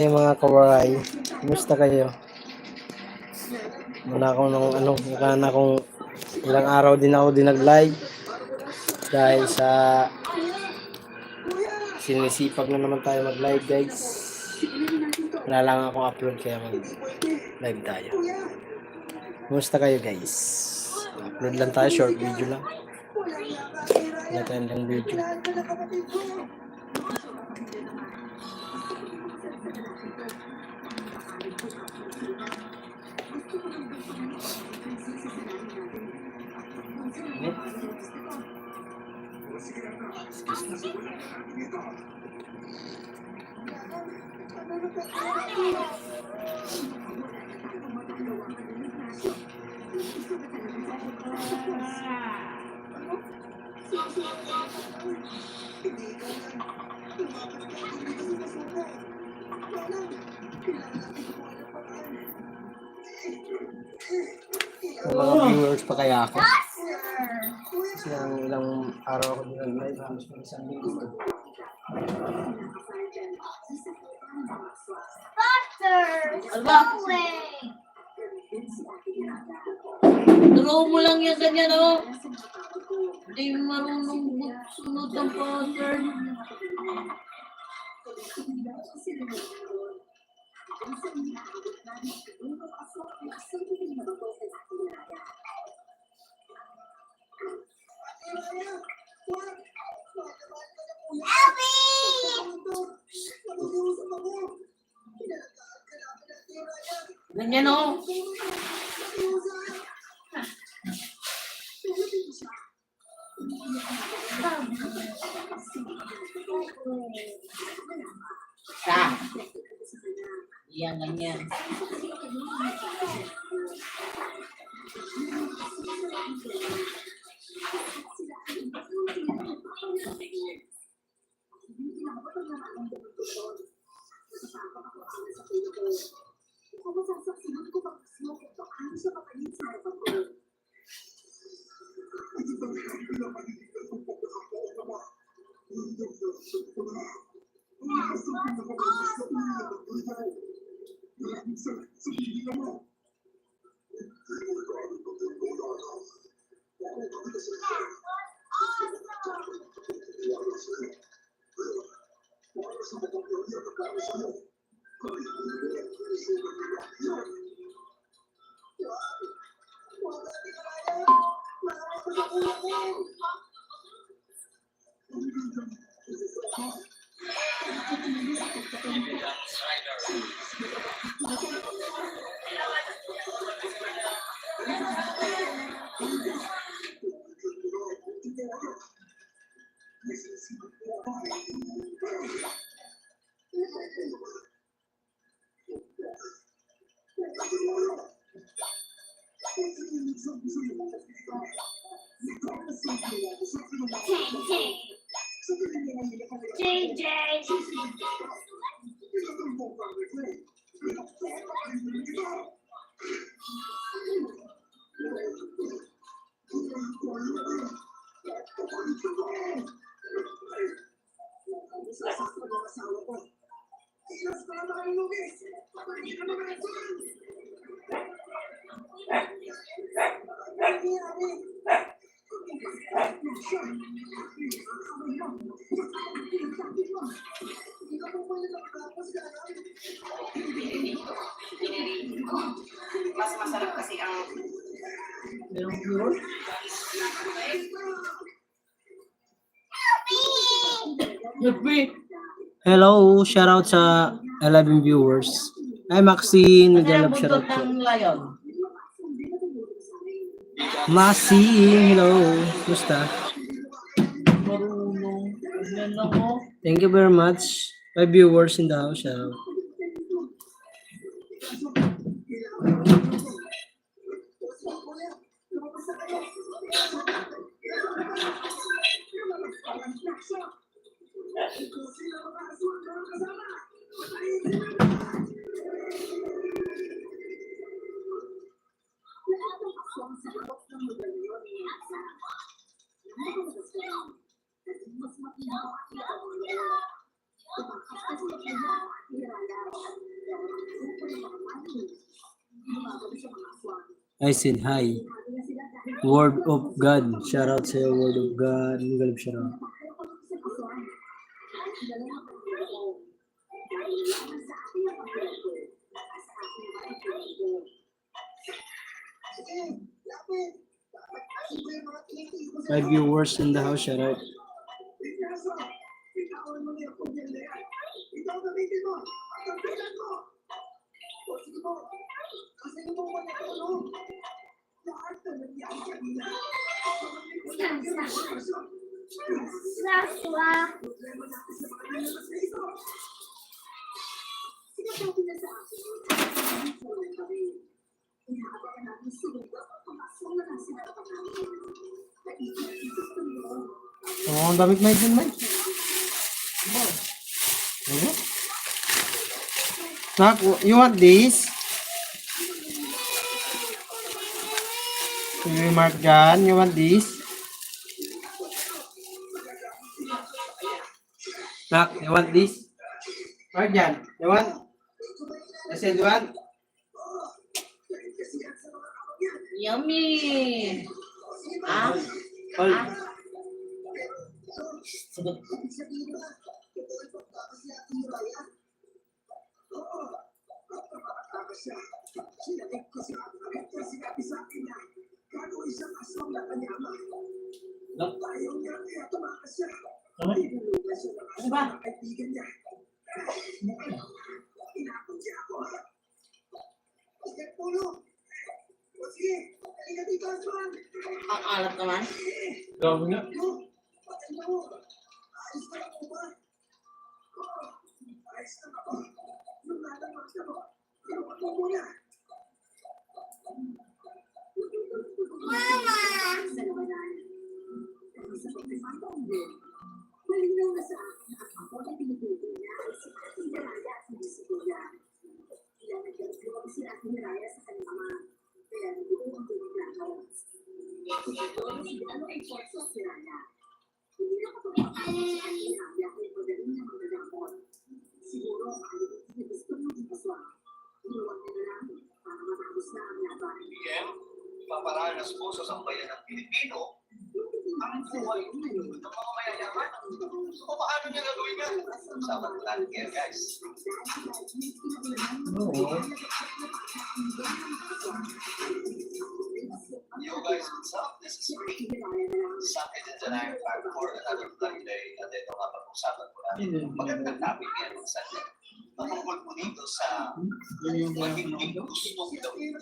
Hey mga kawaray, kumusta kayo? Muna ako nung akong ilang araw din ako nag-live dahil sa sinisipag na naman tayo mag-live guys. Wala lang akong upload kaya mag-live tayo. Kumusta kayo guys? Upload lang tayo, short video lang. Wala tayong lang video. Mga viewers pa kaya ako? Kasi ang ilang araw ako nag-live, halos ng isang linggo. Draw mo lang yan ganyan, oh. Hindi marunong sunod ang pattern. Ganyan, oh. Yan, ganyan. Mas masarap kasi ang Hello, shoutout sa 11 viewers. Hi Maxine, nag-love shoutout po. Maxine, hello. Kumusta? Thank you very much. 5 viewers in the house. Shoutout. I said hi. Word of God. Shout out sa'yo, Word of God. Galap shout out. My viewers in the house, shout out. Oh, ang damit Mike dun, Mike. Ano? Nak, you want this? You Mark Jan, you want this? Nak, you want this? Mark Jan, you want? I said you want? Yummy! Ah? Hold. Ano ba? Ang alat naman. Gawin nga. BBM, ipaparanas po sa sambayan ng Pilipino ang buhay ng mga mayayaman. So, paano niya gagawin yan? Sama po natin yan, guys. Yo guys, what's up? This is me. Sakit and Janayang back for another vlog day. At ito nga pag-usapan ko natin. Magandang topic yan. Matungkol po dito sa magiging gustong gawin.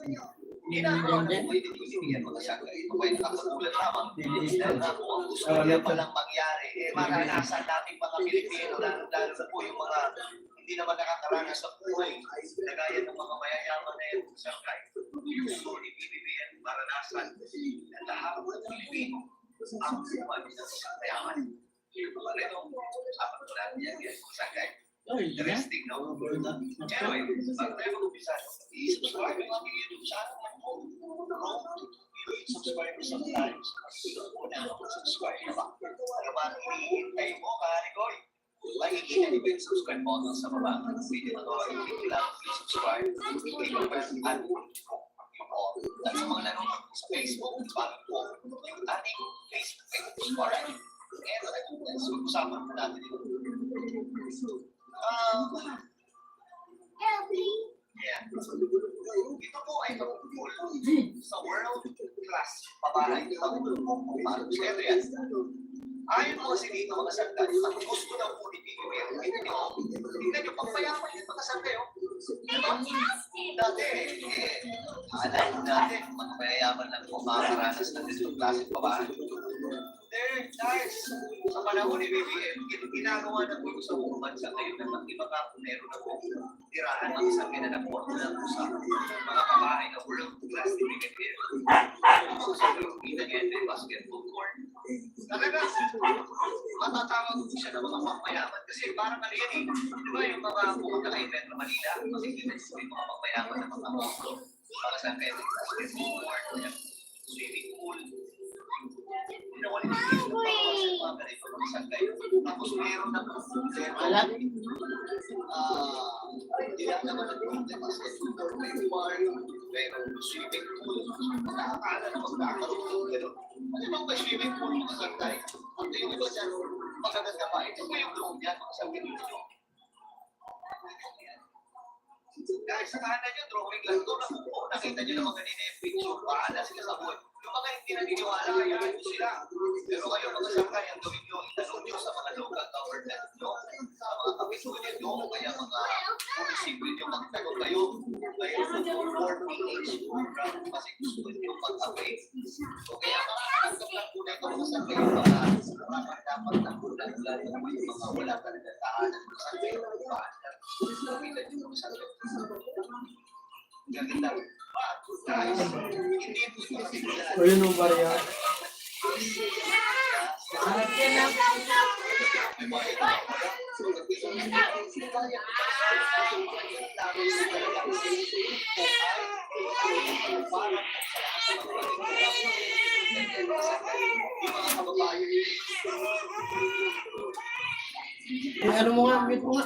Ginagawa ko po ito ibigyan mo na siya. Ito po ay nakakatulad lamang. Dahil na po ang gusto niya palang mangyari. Maranasan natin mga Pilipino, lalo na po yung mga hindi naman nakakaranas sa buhay. Nagaya ng mga mayayaman na yun sa kahit gusto ni BBM maranasan na lahat ng Pilipino ang buhay ng isang mayaman. Yung mga rito, usapan ko natin yan sa kahit interesting, no? Anyway, bago tayo mag-umpisa, i-subscribe mo ang YouTube channel mo. Subscribe sometimes. Una, subscribe na ba? Ano ba ang hinihintay mo, Karigoy? Makikita niyo ba yung subscribe button sa baba ng video na to? Click lang, subscribe. Click ang bell at at sa mga nanonood sa Facebook, follow po yung ating Facebook page. Alright? And so, usapan po natin ito. Yeah. Ito po ay tungkol sa world class pabahay. Paano siya yan? Ayon po kasi dito mga sangkay, ang gusto daw po ni BBM, tingnan nyo, pagpayaman yung mga sangkay, diba? Dati, dati, mga mayayaman lang po makakaranas ng ganitong klaseng pabahay. There, guys, sa panahon ni BBM, ginagawa na po sa buong bansa ngayon na ibang kapunero na po tirahan ng isang ginanap po na po sa mga pabahay na world class ni BBM. So, sa Pilipinas ngayon, may basketball court. Talaga, matatawag po siya ng mga pangmayaman kasi parang ano yan eh. Di ba yung mga pumunta kay Metro Manila, makikita niyo yung mga pangmayaman ng mga sangkay ng basketball court, swimming pool. magsakay. Tapos meron na Alam. hindi naman ang problema sa may farm, meron swimming pool. Nakakala na magkakaroon ng gano'n. Ano bang may swimming pool mga santay? Ang yung iba dyan, magaganda pa. Ito ba yung drone yan? Mga sabi ninyo. Guys, sa kanan nyo, drawing lang ito. Nakita nyo naman kanina yung picture. Paala sila sa buwan. Yung mga hindi naniniwala, kayaan nyo sila. Pero kayo, mga sangkay, ang gawin nyo, itanong nyo sa mga local government nyo, sa mga kapitulid nyo, o kaya mga munisipyo nyo, magtanong kayo. Mayroon for PH program kasi gusto nyo mag-away. So, kaya makakatanggap lang po na ito mga sangkay yung mga dapat na bulan, lalo naman yung mga wala talaga tahanan mga sangkay yung paandar. Nakita nyo mga sangkay. Ganda. Guys, hindi po ito kasi O yun ang barya. Ano mo nga, mute mo nga.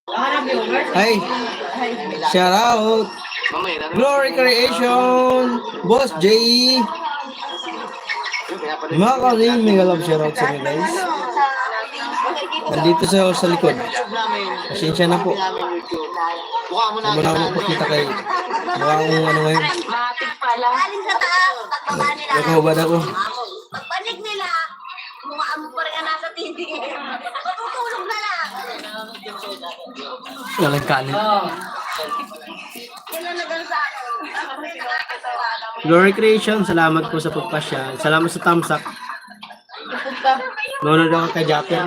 Hi! Shout out! Glory Creation! Boss J! Mga karin, mega love shout out sa inyo guys. Nandito sa likod. Pasensya na po. Hindi mo na ako magpakita kay baka kung ano ngayon. Matik pala. Galing sa taas, tagbaba nila. Nakahubad ako. Pagpanik nila, mukhang pa rin nasa TV. Matutulog na lang. Lalagkanin. Yan na nagang sa akin. Glory Creation, salamat po sa pagpasya. Salamat sa tamsak. Nonood ako kay Japper.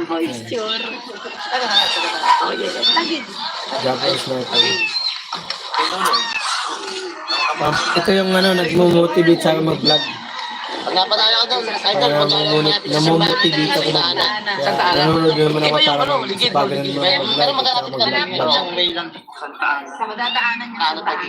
Japper Sniper. Ito yung ano, nagmo-motivate sa akin mag-vlog. Pag napadala ka doon, idol, Namomotivate ako mag-vlog. Kaya nanonood naman ako para magsipagan ng mga mag-vlog. Pero magkakapit ka lang, pero Mag-vlog. ang way lang. Sa madadaanan niya. Ano pag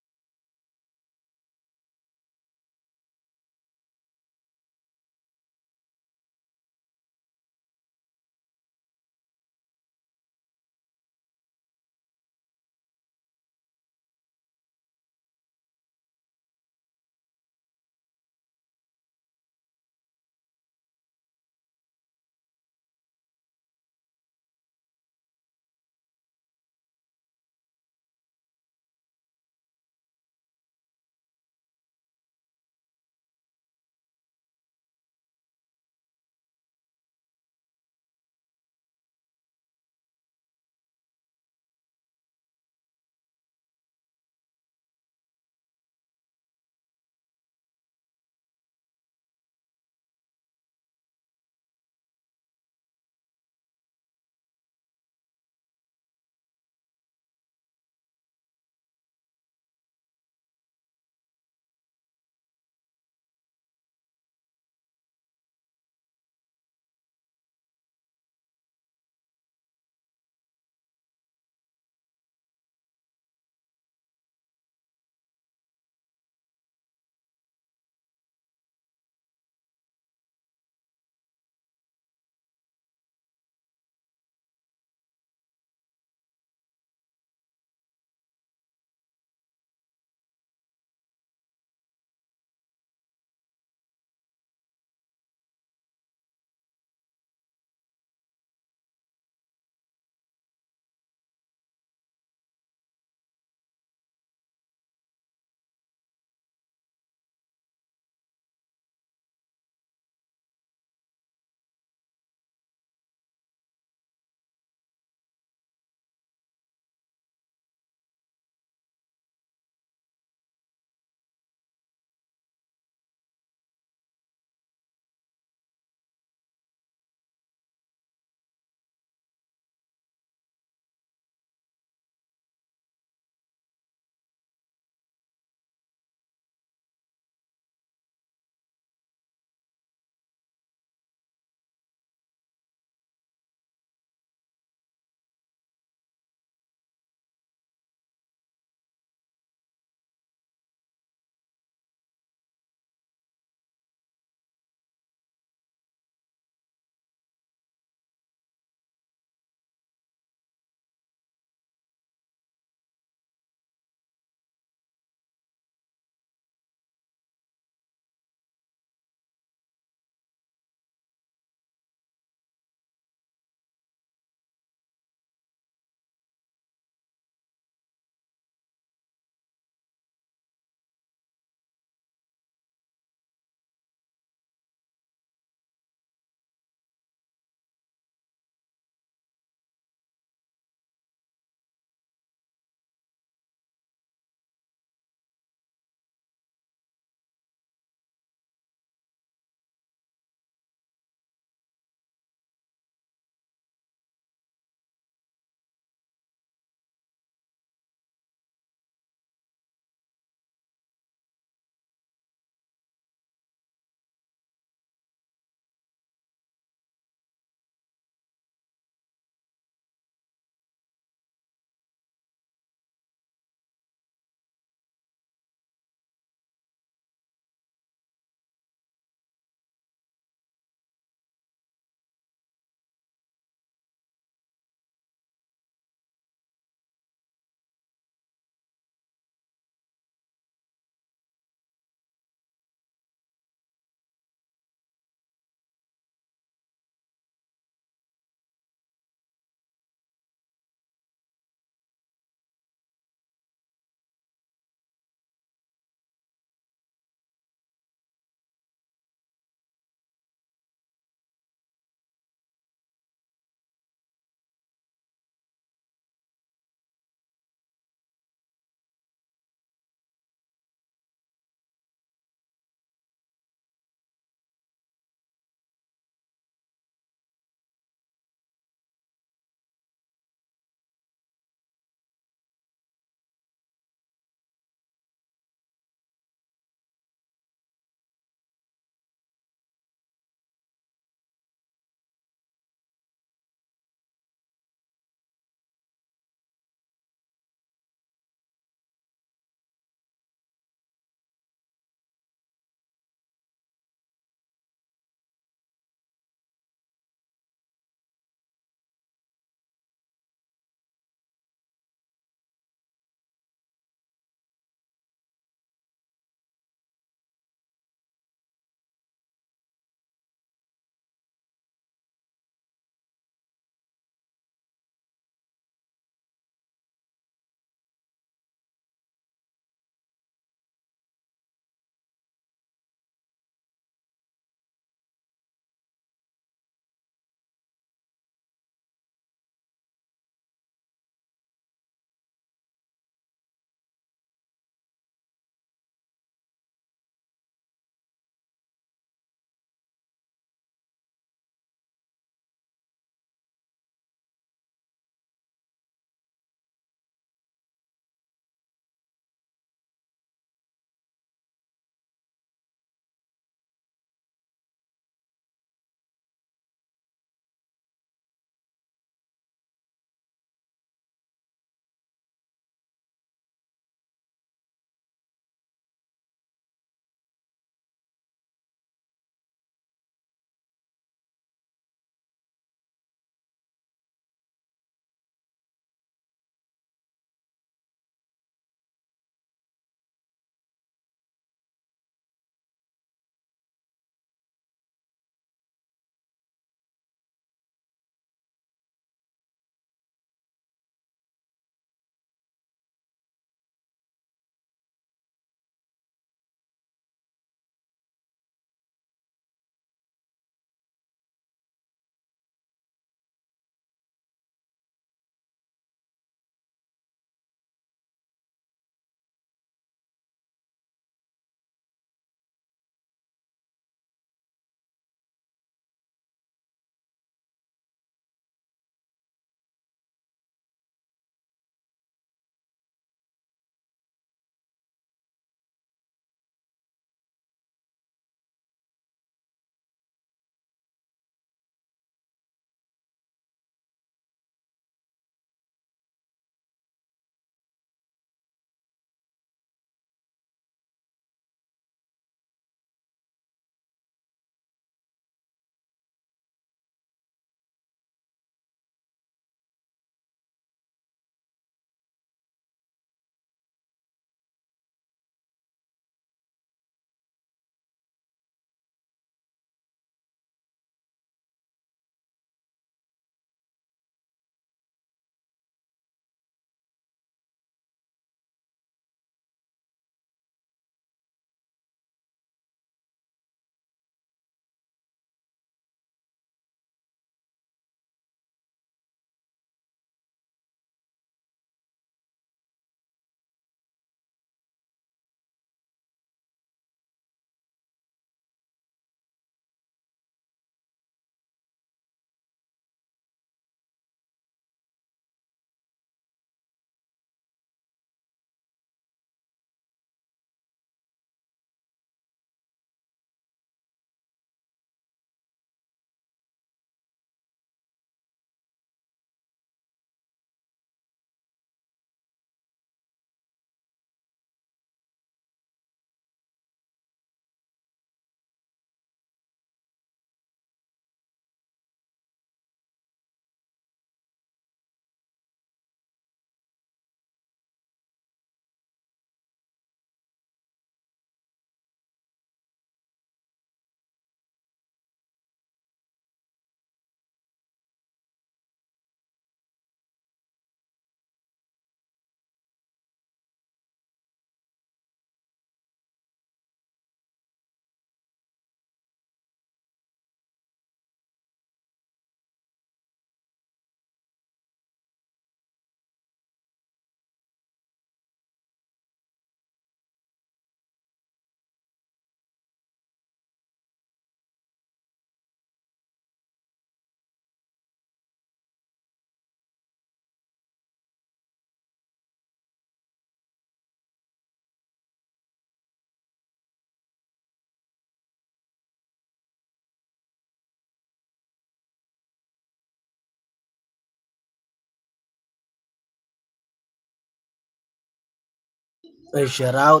Ay, shout out.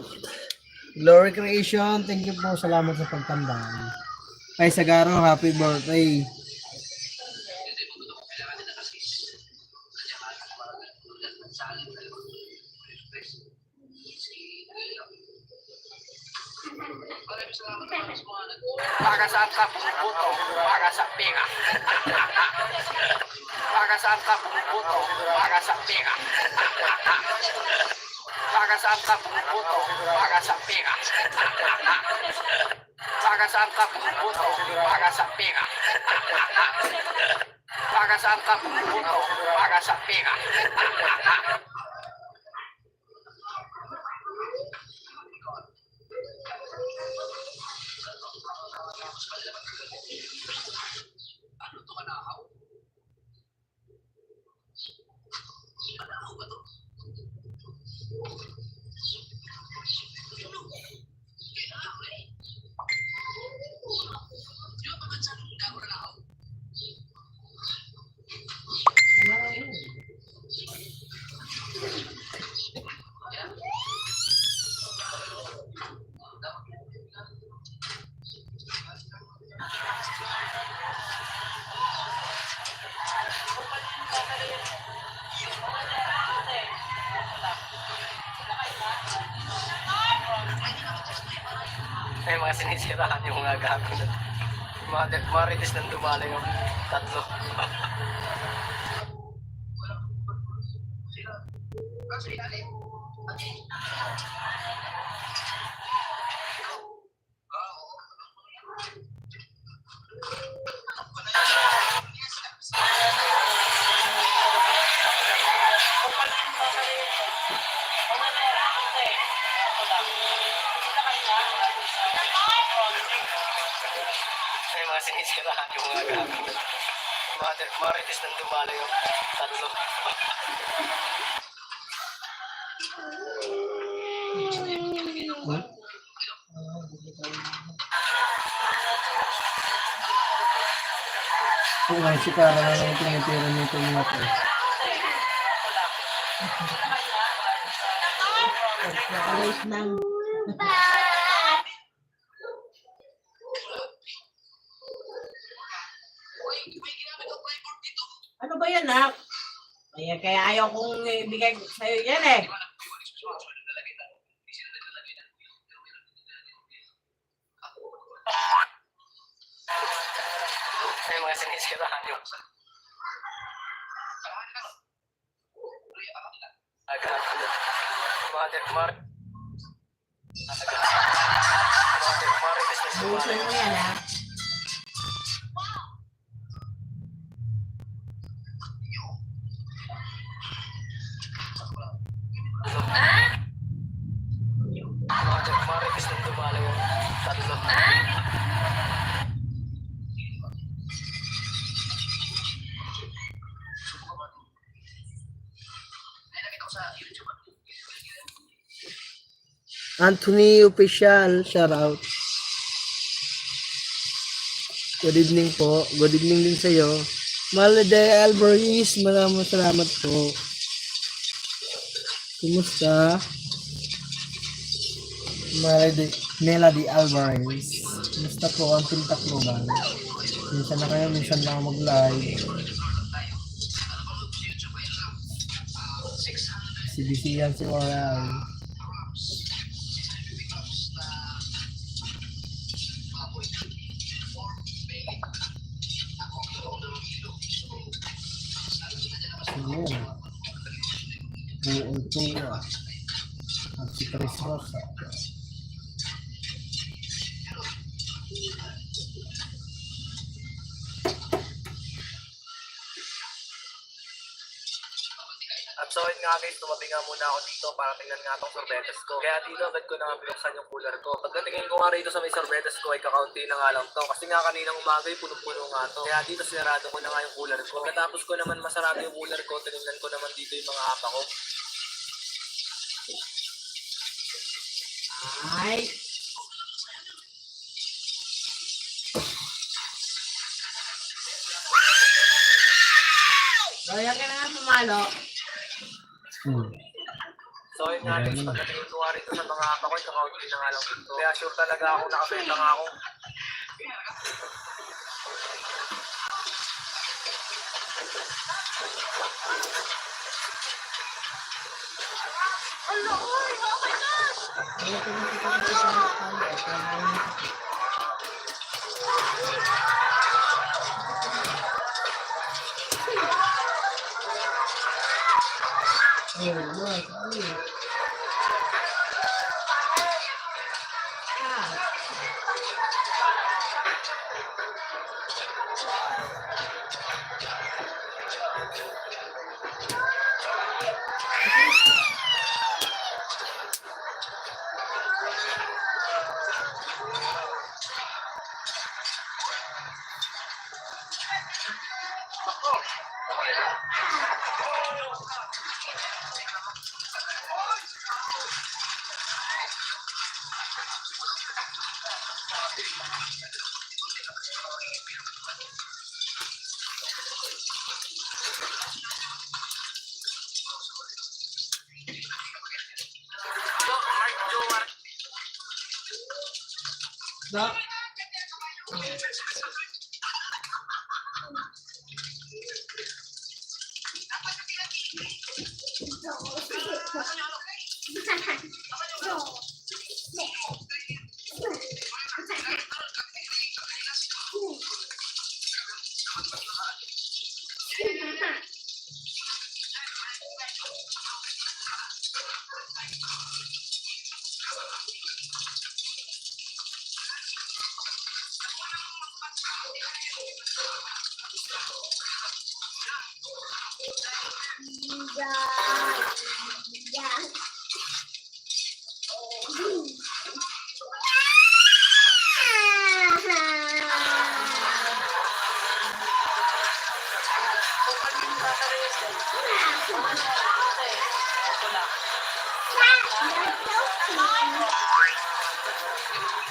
Glory Creation, thank you po. Salamat sa pagtambang. Ay, Sagaro, happy birthday. Para saan ka pumuputo? Para sa pera. Para saan ka pumuputo? Para sa pera. Para saan ka pumuputo? Para sa pera. Para saan ka pumuputo? Para sa pera. Para saan ka pumuputo? Para sa pera. Ay, mga sinisiraan yung mga gago na. Mga marites nang dumali yung tatlo. Ay, mga sinisiraan yung mga gago na. Mga marites nang dumali yung tatlo. Kung ay si Kara na lang tinitira nito mga to. Alis ng... Ano ba yan, nak? Kaya ayaw kong ibigay sa'yo yan eh. Ay, mga sinisiraan yung gago na. Mga marites nang dumali Busin mo yan, ha? mga marites nang dumali yung tatlo. Anthony Official, shout out. Good evening po. Good evening din sa iyo. Malade Alvarez, maraming salamat po. Kumusta? Melody Alvarez. Kumusta po ang Tacloban? Minsan na kayo, minsan lang ako mag-live. Si BC yan si Oral. Ayan. Buong tura. At si Chris Rosa. At so yun nga guys, tumabi nga muna ako dito para tingnan nga tong sorbetes ko. Kaya dito agad ko na nga binuksan yung cooler ko. Pagdatingin ko nga rito sa may sorbetes ko ay kakaunti na nga lang to. Kasi nga kaninang umaga ay punong-puno nga to. Kaya dito sinarado ko na nga yung cooler ko. Pagkatapos ko naman masarado yung cooler ko, tinignan ko naman dito yung mga apa ko. Ay. Kaya ka na nga pumalo. So yun nga guys, pagdating ko nga rito sa mga apa ko, kakaunti na nga lang dito. Kaya sure talaga ako nakabenta nga ako.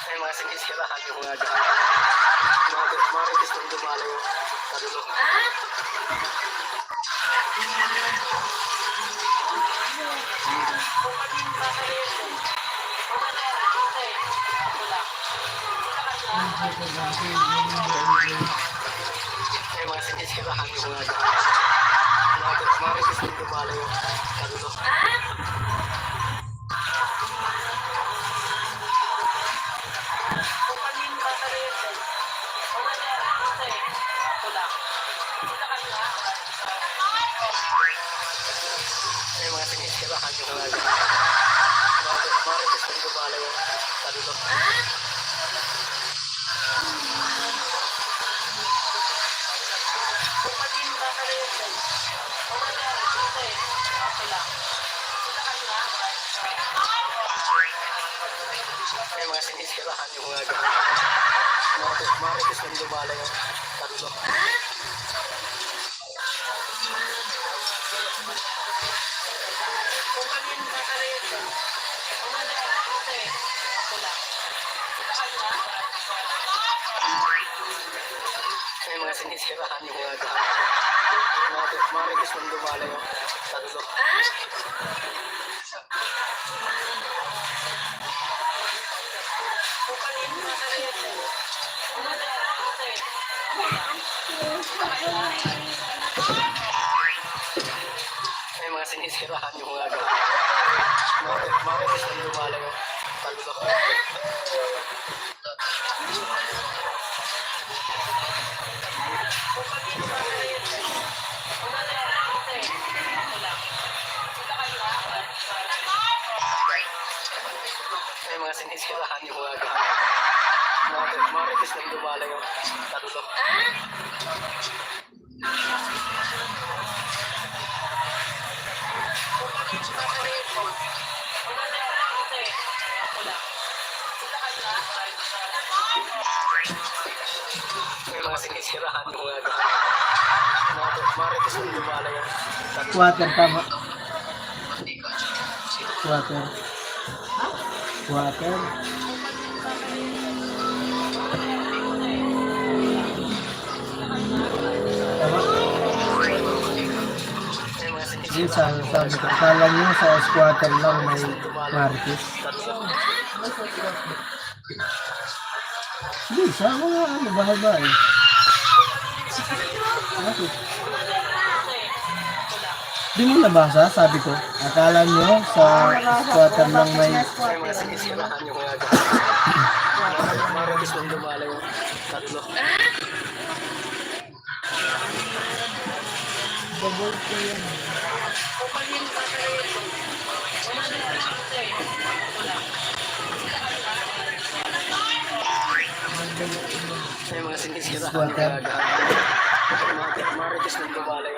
Ay, mga sinisirahan yung mga dyan. Mga ritis nang dumalaw. Kadulo. Ay, mga sinisirahan yung mga dyan. Mga ritis nang dumalaw. Kadulo. Ay, mga sinisirahan yung mga dyan. Mga ritis nang dumalaw. Kadulo. Ay, mga sinisirahan yung mga dyan. Mga ritis nang dumalaw. Kadulo. Ay, mga sinisirahan yung mga dyan. Mga ritis nang dumalaw. Kadulo. Ay, mga sinisirahan yung mga dyan. Mga ritis nang dumalaw. Kadulo. Ay, mga sinisirahan yung mga dyan. Mga ritis nang dumalaw. Kadulo. Ay, mga sinisirahan yung mga dyan. Mga ritis nang dumalaw. Kadulo. Water tama. Water. Water. Tama. Ay, mga sinisirahan Minsan, sabi ko, akala nyo sa squatter lang may Marquez. Hindi, sa mga ano, bahay-bahay. Bakit? Di mo nabasa, sabi ko. Akala nyo sa squatter lang may... Ay, mga sinisirahan nyo kaya dyan. Maragis nang dumalaw. Tatlo. Ay, mga sinisirahan nyo Squatter. kaya dyan. Maragis nang dumalaw.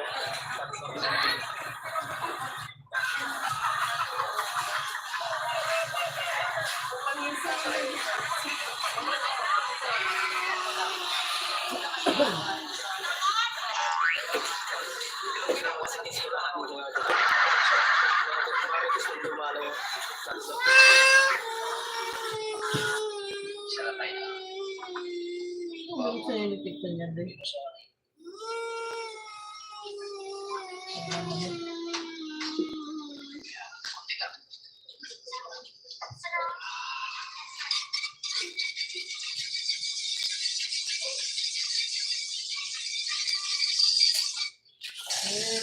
Maragis nang dumalaw. Tatlo. Ano sa'yo yung picture niya doon?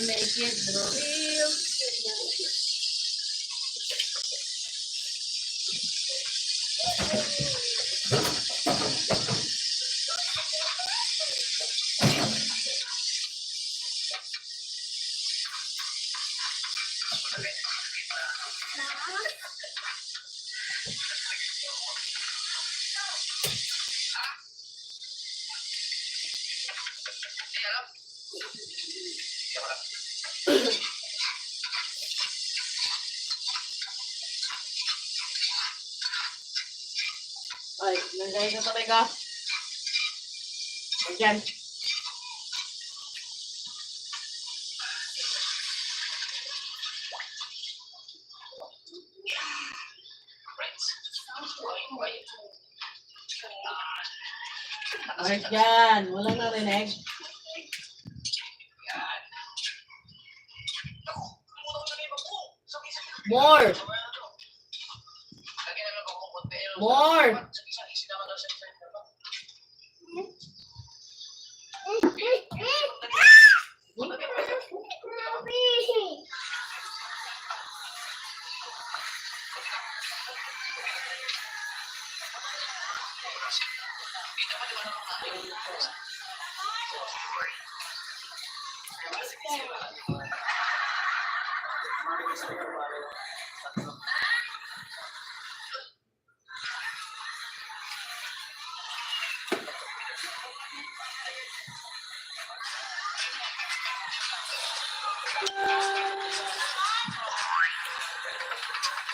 Make it real. Ay, nandiyan sa tabi ka. Nandiyan. Ay, dyan. Walang narinig. More! More!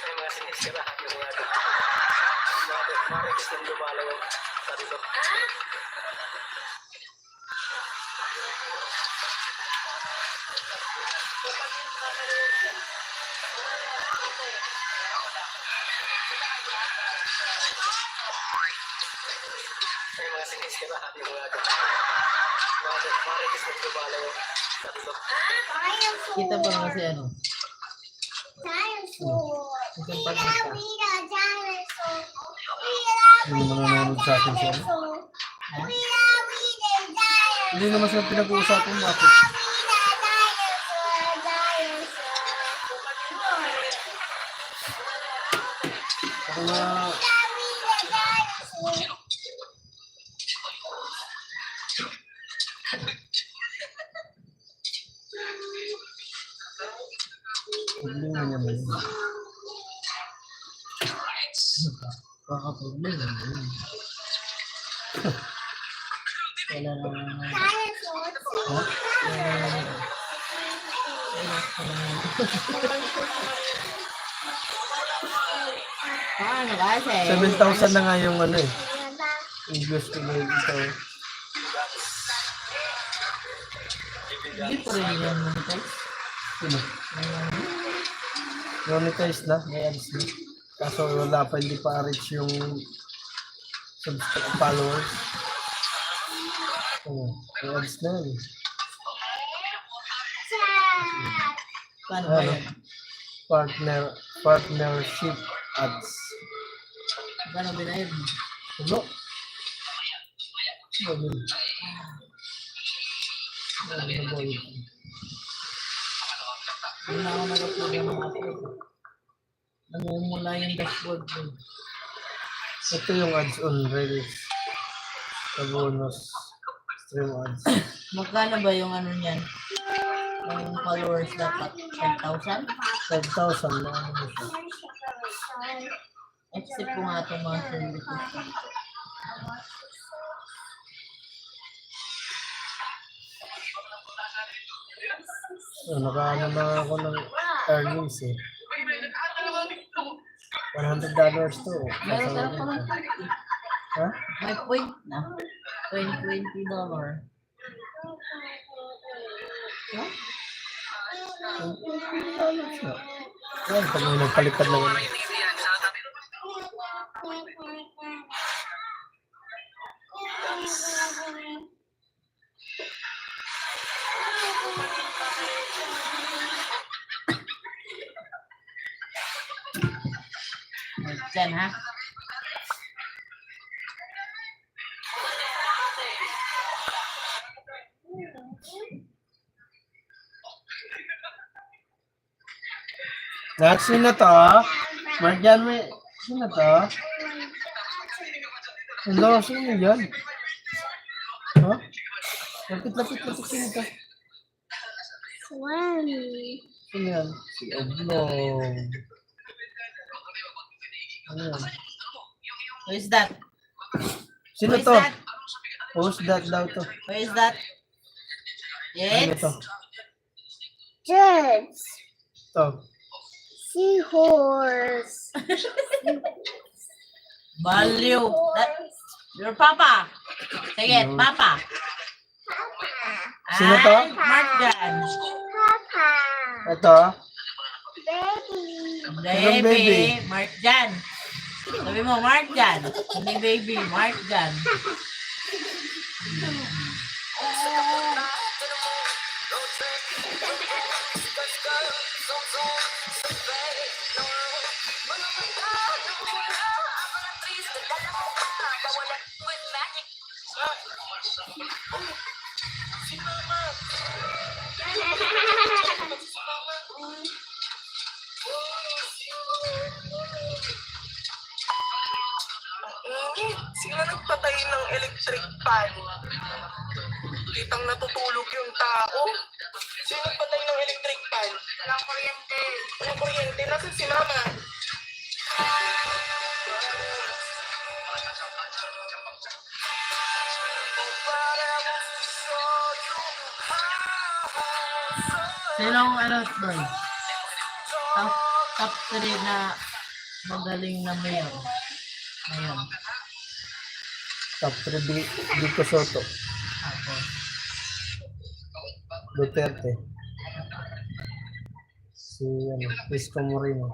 Ay, mga sinisirahan nyo kaya dyan. Maragis nang dumalaw. Tatlo. Ay, mga sinisirahan nyo kaya dyan. Maragis nang dumalaw. Tatlo. Kita pa nga si ano. Hindi mo nanonood sa akin siya. Hindi naman sila pinag-uusapan bakit. Ako nga, problema niya ba yun? Kaka-problema ba yun? Wala na. Paano kasi? 7,000 na nga yung ano eh. English ko na ito. Hindi pa rin yan monetize. Sino? Monetize na, may ads na. Kaso wala pa, hindi pa reach yung followers. May ads na yun. Paano ba yan? Partnership ads. Paano binayad mo? Ano? Ano yun? Ano ba yun? Hindi na ako nag-upload ng mga upload. Namumula yung dashboard mo. Ito yung ads on Reels. Sa bonus. Stream ads. Magkano ba yung ano niyan? Yung followers dapat? 10,000? 5,000 na ano siya. Accept ko nga itong mga services. So, nakaano na ako ng earnings eh. $100 to. Meron ka na pa ng Ha? may point na. $20. Yan, pag may nagpalipad na yun. Diyan ha. Next, sino to? Marjan, may... Sino to? Hello, sino yan? Ha? Lapit. Sino to? Sino yan? Si Oblong. Ano yan? Who is that? Sino Who is to? that? Who's that daw to? Who is that? Sino Yes? to? Judge. To. Seahorse. Value. That, your papa. Sige, papa. Sino to? Ay, Marjan. Papa. Ito? Baby. baby? Baby. Marjan. Sabi mo, Marjan. Hindi baby, Marjan. Sino nagpatay ng electric fan? Kitang natutulog yung tao. Sino nagpatay ng electric fan? Walang kuryente. Walang kuryente. Nasaan si mama? Sinong ano, boy? Top 3 na magaling na mayor. Ngayon. Top 3 Vico Soto. Ako. Duterte. Si Isko Moreno.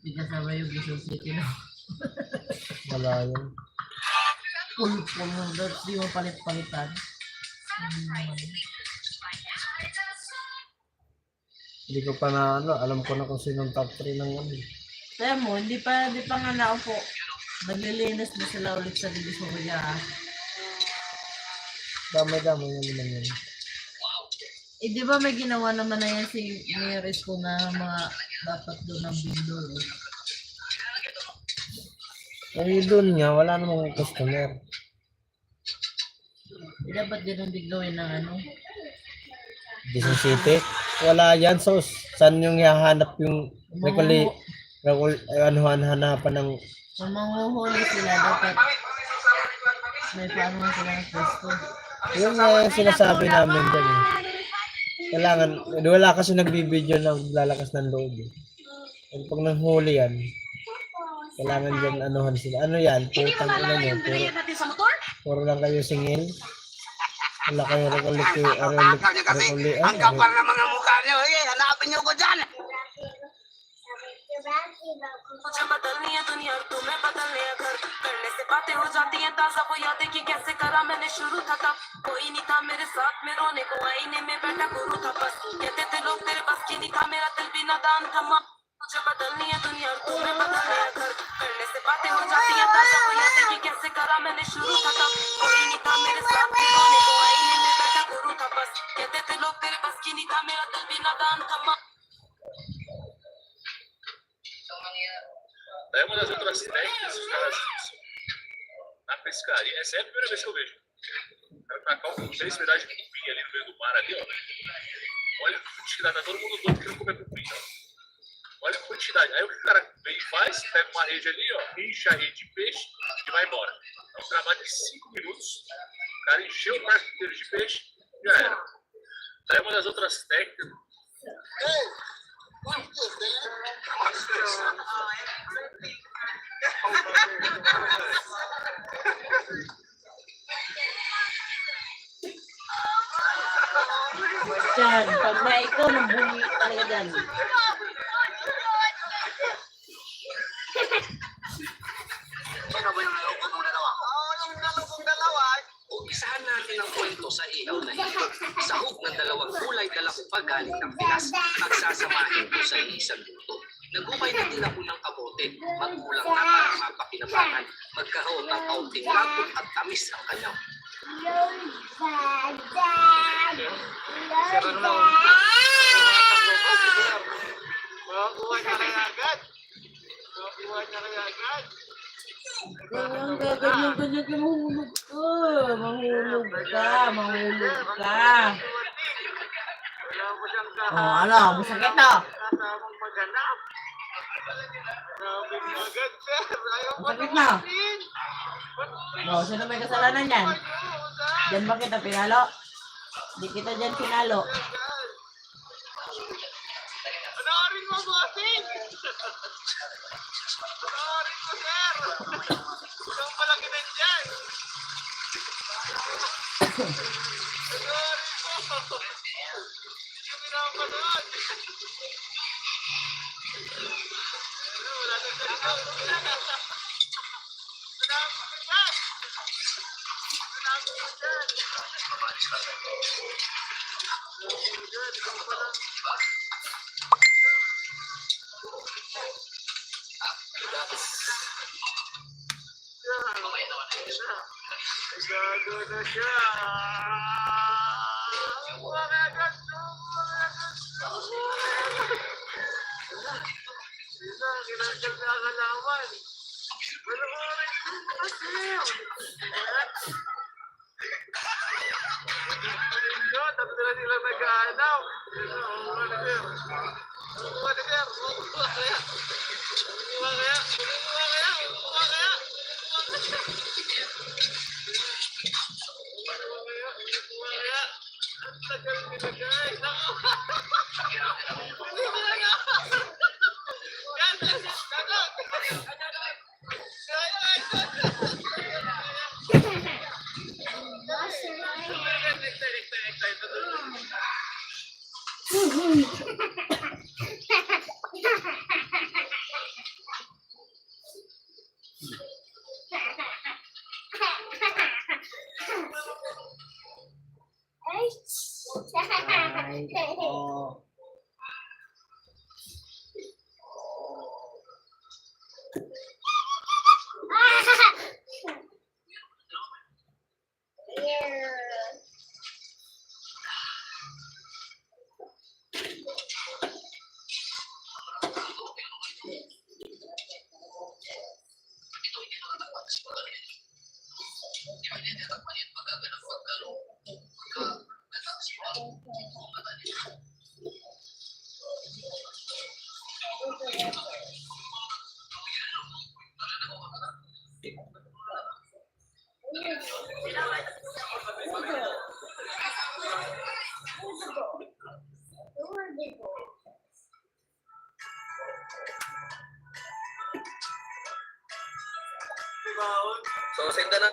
Hindi kasama yung Quezon City na. Wala yun. Full ng dots. Di mo palit-palitan. Hindi ko pa na alam ko na kung sinong top 3 ng ano. Kaya mo, hindi pa nga naupo. Naglilinis na sila ulit sa Divisoria. Damay-damay na naman yun. Eh, di ba may ginawa naman na yan si Mayor Isko na mga dapat doon ng bindol eh. Ay, doon nga, wala namang customer. Eh, dapat din ang bigawin ng ano. Quezon City. Wala yan. So, saan yung hahanap yung hanapan ng... Kung manghuhuli sila, dapat may paano sila ng pwesto. Yun nga yung sinasabi namin dyan eh. Kailangan, wala kasi nagbibideo na lalakas ng loob eh. And pag nanghuli yan, kailangan dyan anuhan sila. Ano yan? Putang ina nyo. Puro lang kayo singil. Wala kayo rekuli. Ang kapal na mga mukha niyo, hanapin niyo ko dyan. मुझे बदलनी है दुनिया और तुम्हें बदलने है घर करने से बातें हो जाती हैं ताजा वो यादें कि कैसे करा मैंने शुरू था तब कोई नहीं था मेरे साथ में रोने को आईने में बैठा गुरु था बस कहते थे लोग तेरे बस की नहीं था मेरा दिल भी नादान था माँ मुझे बदलनी है दुनिया और तुम्हें बदलने है घर करने से बातें हो जाती हैं ताजा वो यादें कि कैसे करा मैंने शुरू था तब कोई नहीं था मेरे साथ में रोने को आईने में बैठा गुरु था बस कहते थे लोग तेरे बस की नहीं था मेरा दिल भी नादान था माँ É uma das outras técnicas que os caras usam na pescaria. Essa é a primeira vez que eu vejo. O cara tacar 3 pedaços de cupim ali no meio do mar ali, ó. Olha a quantidade, tá todo mundo doido querendo comer cupim, ó. Olha a quantidade. Aí o que o cara vem e faz, pega uma rede ali, ó, enche a rede de peixe e vai embora. É um trabalho de 5 minutos. O cara encheu o barco inteiro de peixe e já era. Daí é uma das outras técnicas. Diyan, pag na ikaw, nambungi talaga dyan. Umpisahan natin ang kwento sa ilaw na ito. Sahog ng dalawang kulay dala ko pagaling ng Pinas. Pagsasamahin ko sa isang luto. Nagumay na din ako ng kabote. Magkulang na para mapakinabangan. Magkaroon ng kaunting lakot at tamis ang kanyang. Ganyan, mahulog ka. Mahulog ka. Oh, ano, masakit na. Masakit na. Oh, sino may kasalanan yan? Diyan ba kita pinalo? Di kita dyan pinalo. Panoorin mo, bossing! Panoorin mo, sir! Isang malaki na dyan! Panoorin mo! Hindi mo pinapanood! Wala na sa ikaw! Sinabi mo dyan! Sinabi mo dyan! Sigado na siya. Umaregat! Kinanggal na ang halaman. Wala ko rin kasi. Tatlo na sila nag-aanaw. Ay, oh. So, senda na.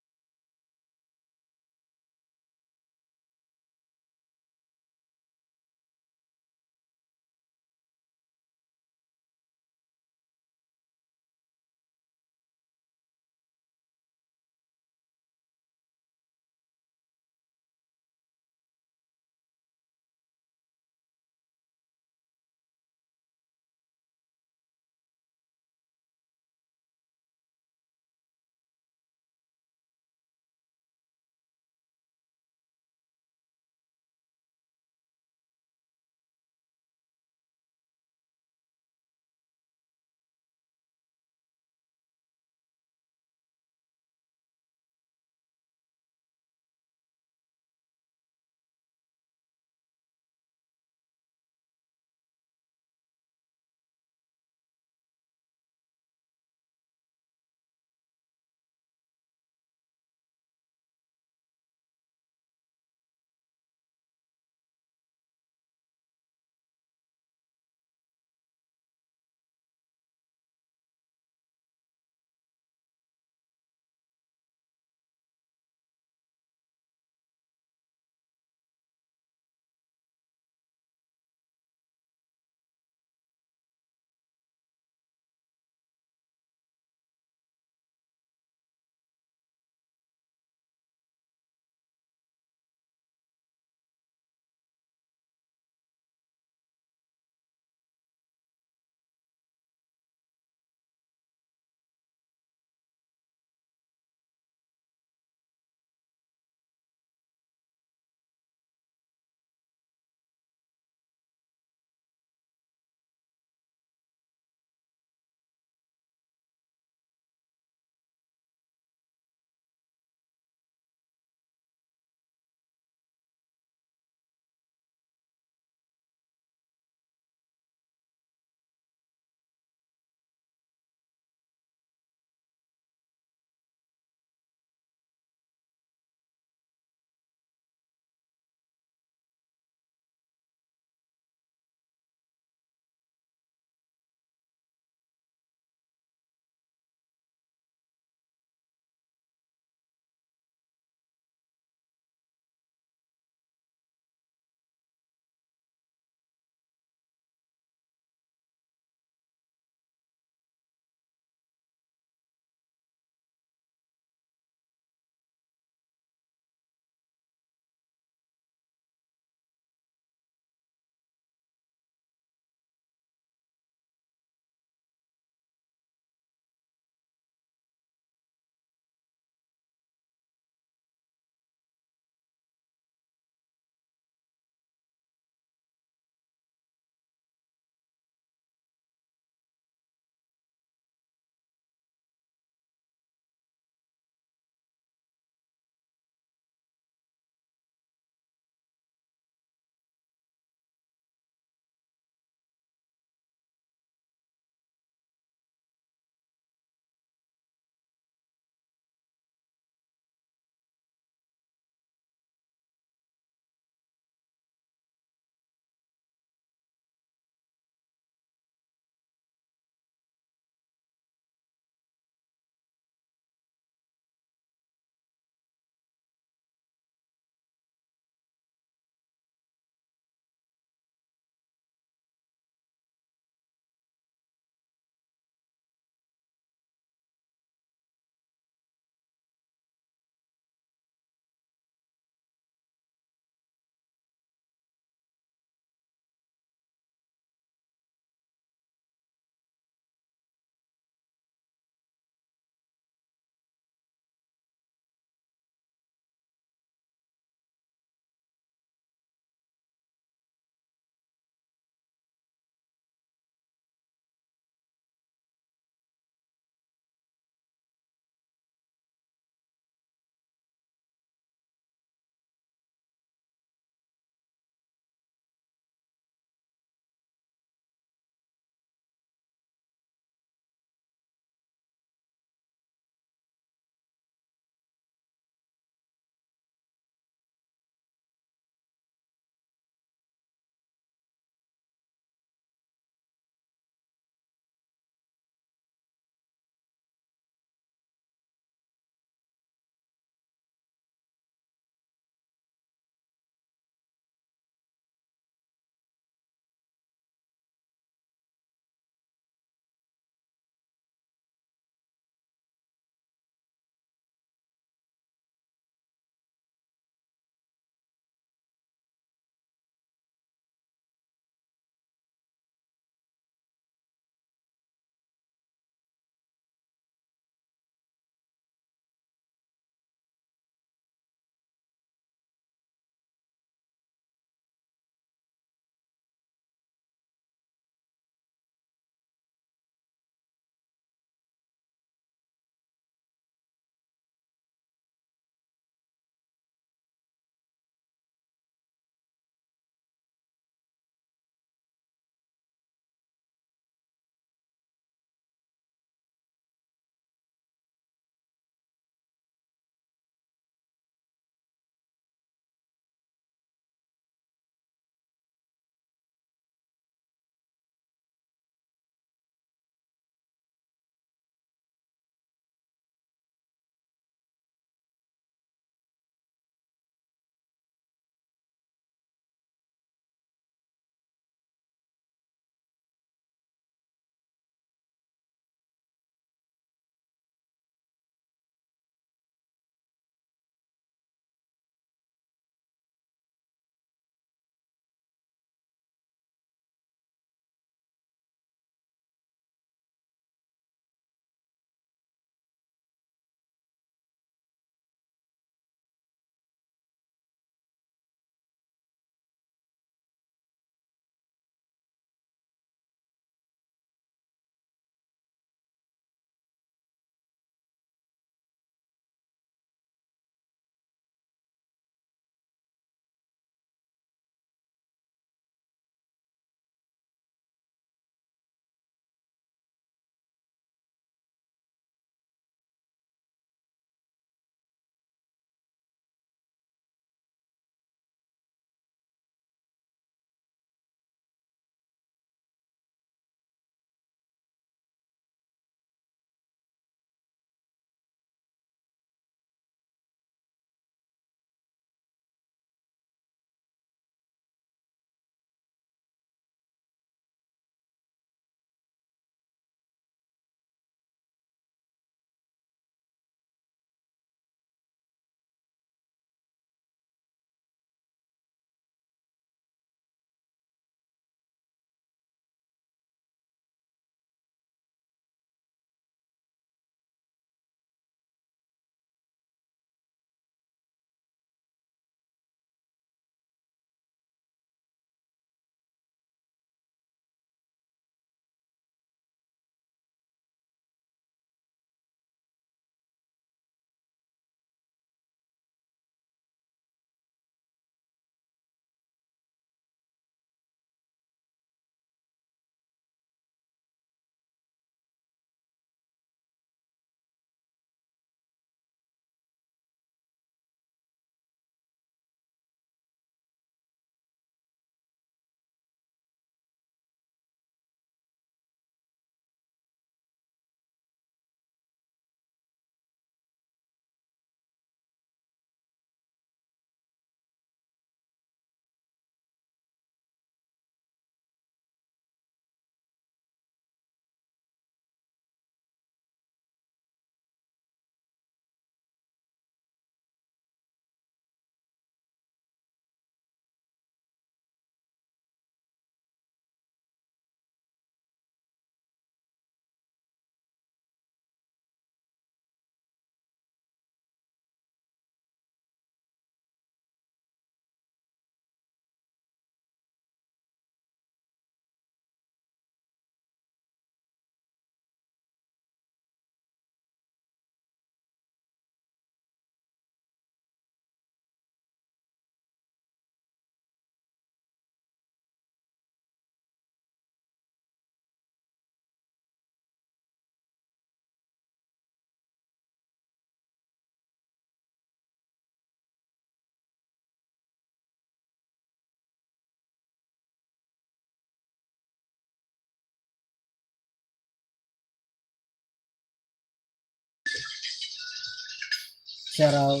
Shout out.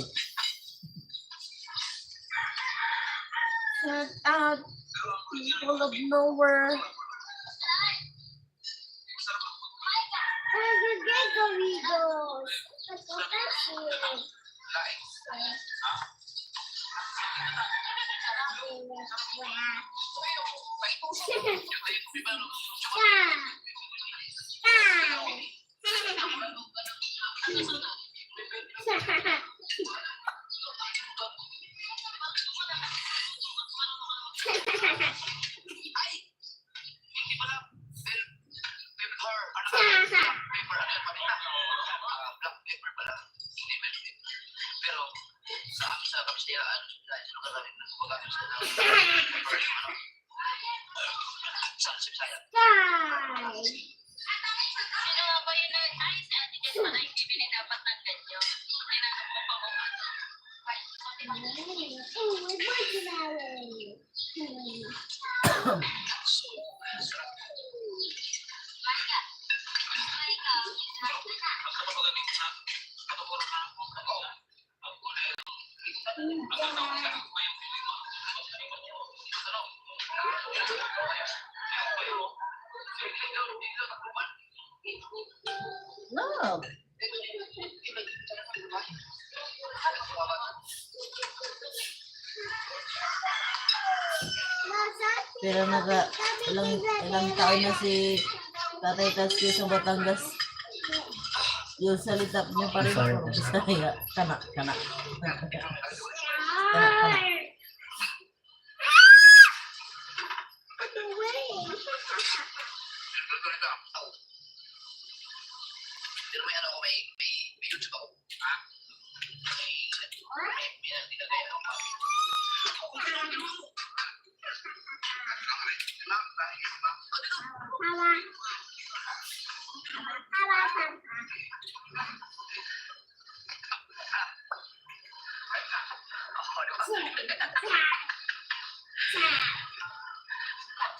Shout out, people of nowhere. Where's your Gregorigos? That's offensive. Sino nga ba yun na ay si Ate Jess pa na yung bibili dapat ng ganyo? Tinanong ko pa kung ano. No. Pero ilang taon na si Tatay Tasky sa Batangas. Yung salita niya pa rin ako. Bisaya. Kana. Kana. Pero may ano ko, may YouTube ako. Ha? May nilagay ako.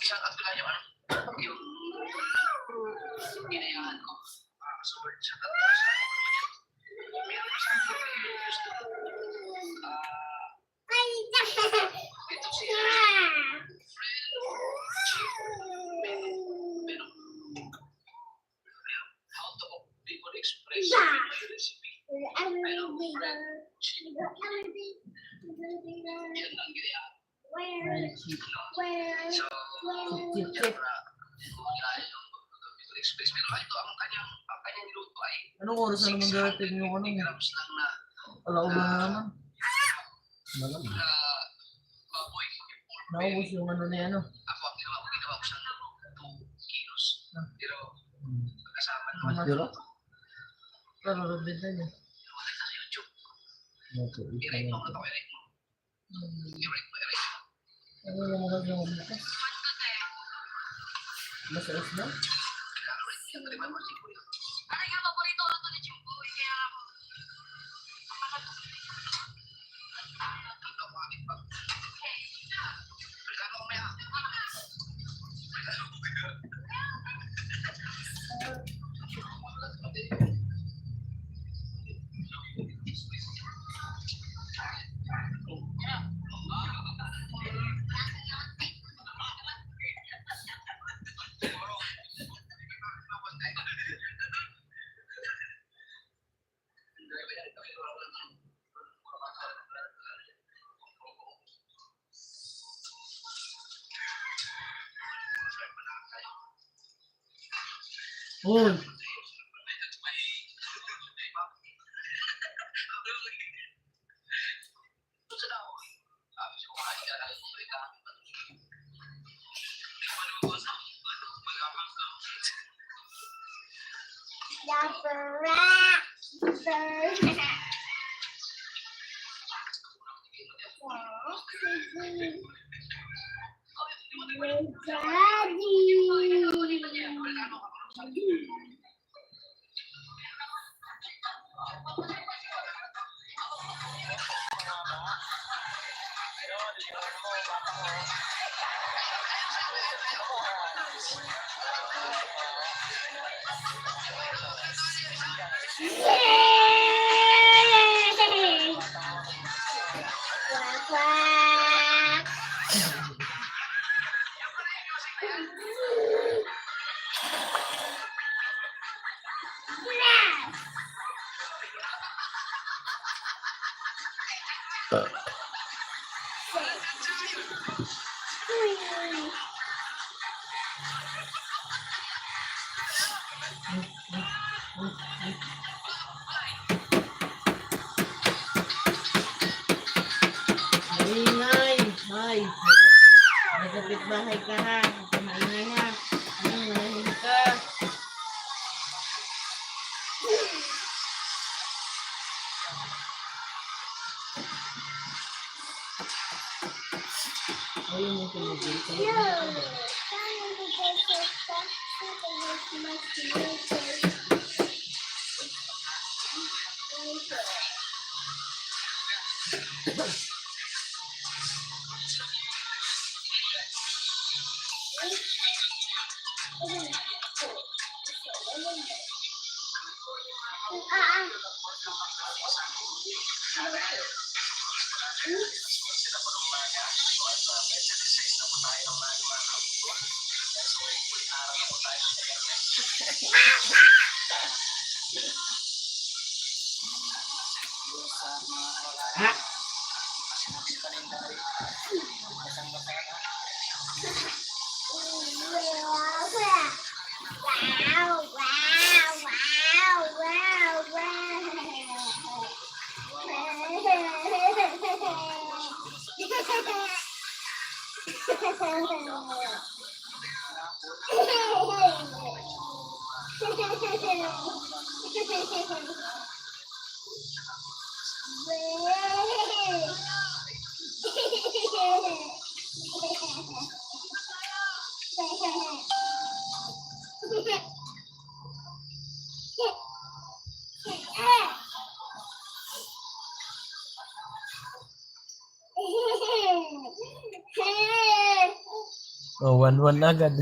Shout out ko lang yung ano, yung inayahan ko. So, shout out ko sa meron sa gusto ko. Ito siya. How to people express my recipe. I love bread, chicken. Yan ang ginayahan. So, Chip. express. Pero ito, ang kanyang niluto ay Anong oras na naman darating yung ano mo? grams lang na Alauna na naman. Malamang. baboy. Naubos yung ano na yan. Ako ang ginawa ko sa 2 kilos. Pero kasama naman Mas duro? Pero rabid na niya. wala sa YouTube. Okay. I-rate mo na ito. I-rate mo. I-rate mo. Ano yung mga gawin bukas? Masayos na? Ano yung paborito ko ito ni Chimboy? Kaya ako. Uy! Maingay. Hoy. Nagkapit bahay ka ha. Huwag ka maingay ha. Manahimik ka. Ayun yung tumigil. Oh, 1-1 agad.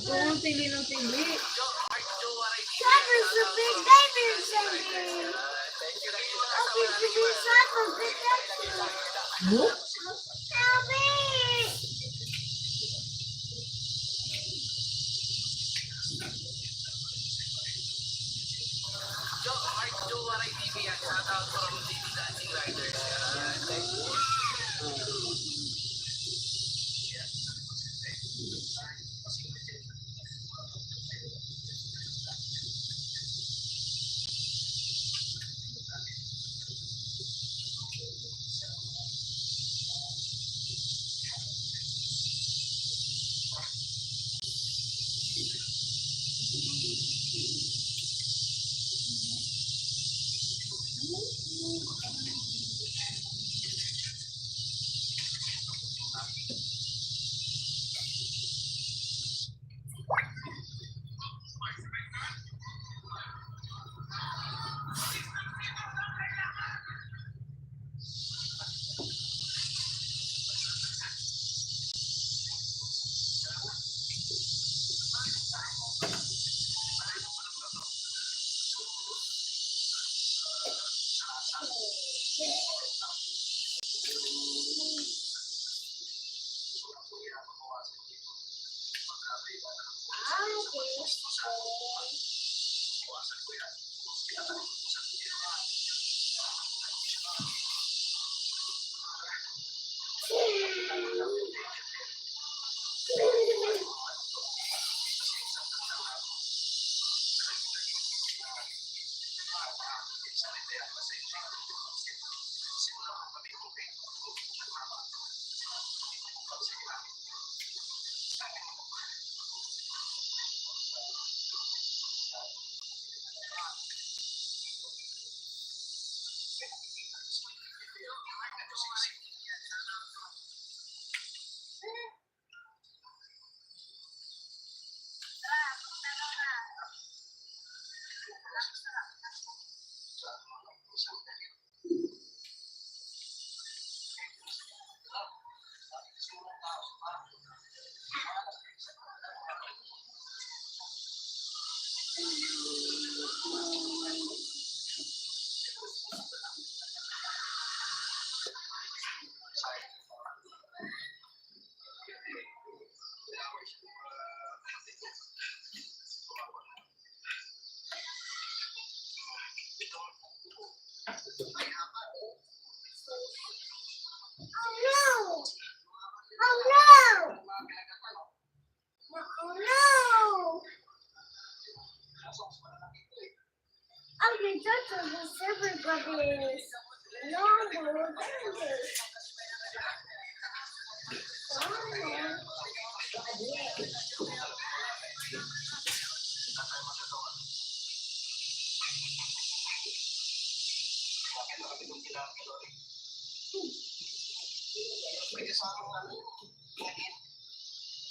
Kung tili ng tili.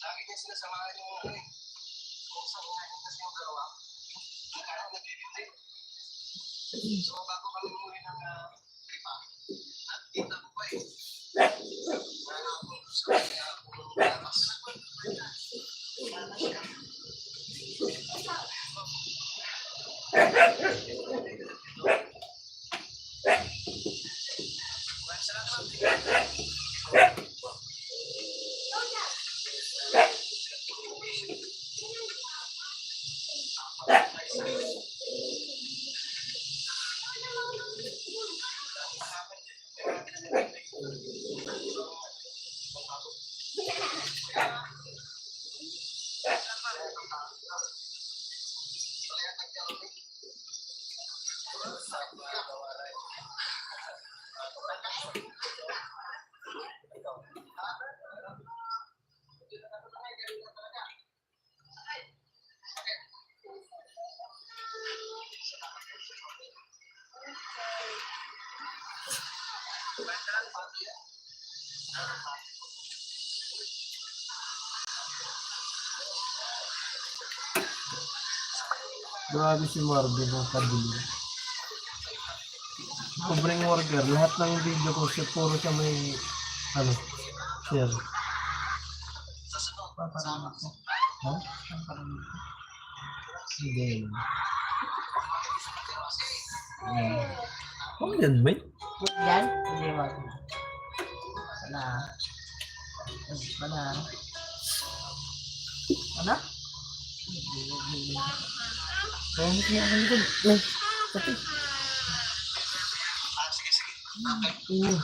Lagi niya sinasamahan yung ano eh. Kung saan ngayon kasi yung dalawa, kaya nagbibigay. So bago kami muli ng iba, at kita ko pa eh. Wala akong sa kanya kung labas. Grabe si Marvin ang kabili. Pobreng worker, lahat ng video ko siya, puro siya may, share. Paparamot ko. Ha? Paparamot ko. Hindi. Oh, yan ba? Yan? Hindi ba? Wala. Wala. Ano? Pamit niya ako nito. Ay, pati.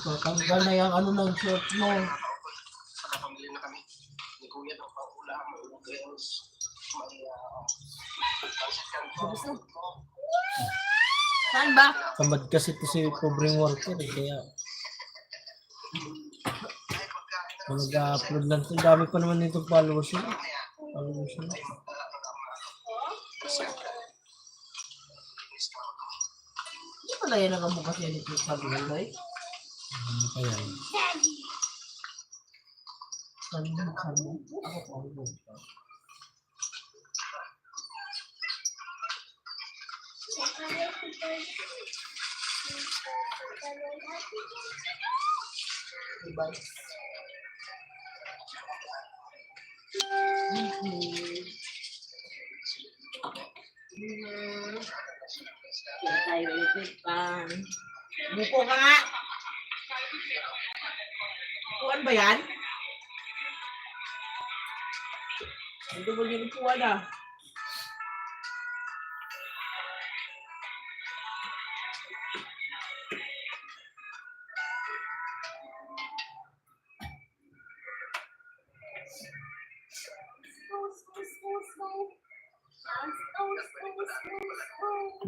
Tatanggal na yung ano ng short mo. Nakapamili na kami. Ni Kuya daw pa ulam, may grills, may pansit canton. Saan ba? Tamad kasi ito si pobreng worker kaya mag-upload lang. Ang dami pa naman nitong followers yun. Hindi pala yan ang bukas yan ito sa buhay. Ano pa yan? Sabi mo, ako po ang bukas. Diba? Tayo electric pan. Buko ka nga. Bukuan ba yan? Ito ba yung bukuan ah?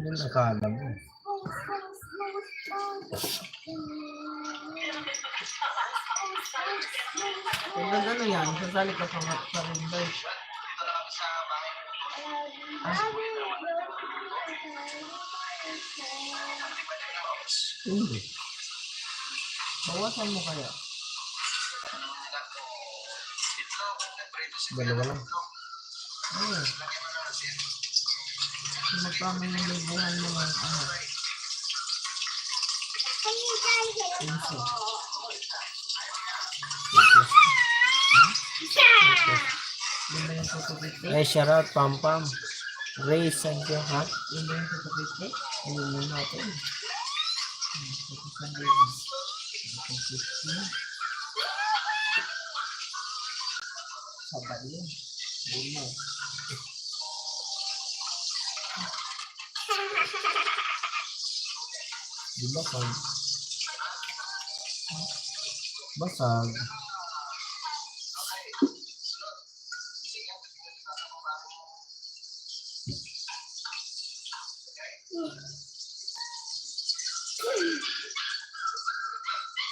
Yun akala mo. Tingnan ano yan? Sasali ka sa rimber. Hindi. Bawasan mo kaya. Dalawa lang. Ayun. Magkano yung libuhan mo ng ano? Pinso. Yun ba yung tutupite? Ay, shout out, Pam Pam. Grace, Sanjo, ha? Yun ba yung tutupite? Ayun na natin. Sabay yun. Bumo. Di ba, Pam? Basag.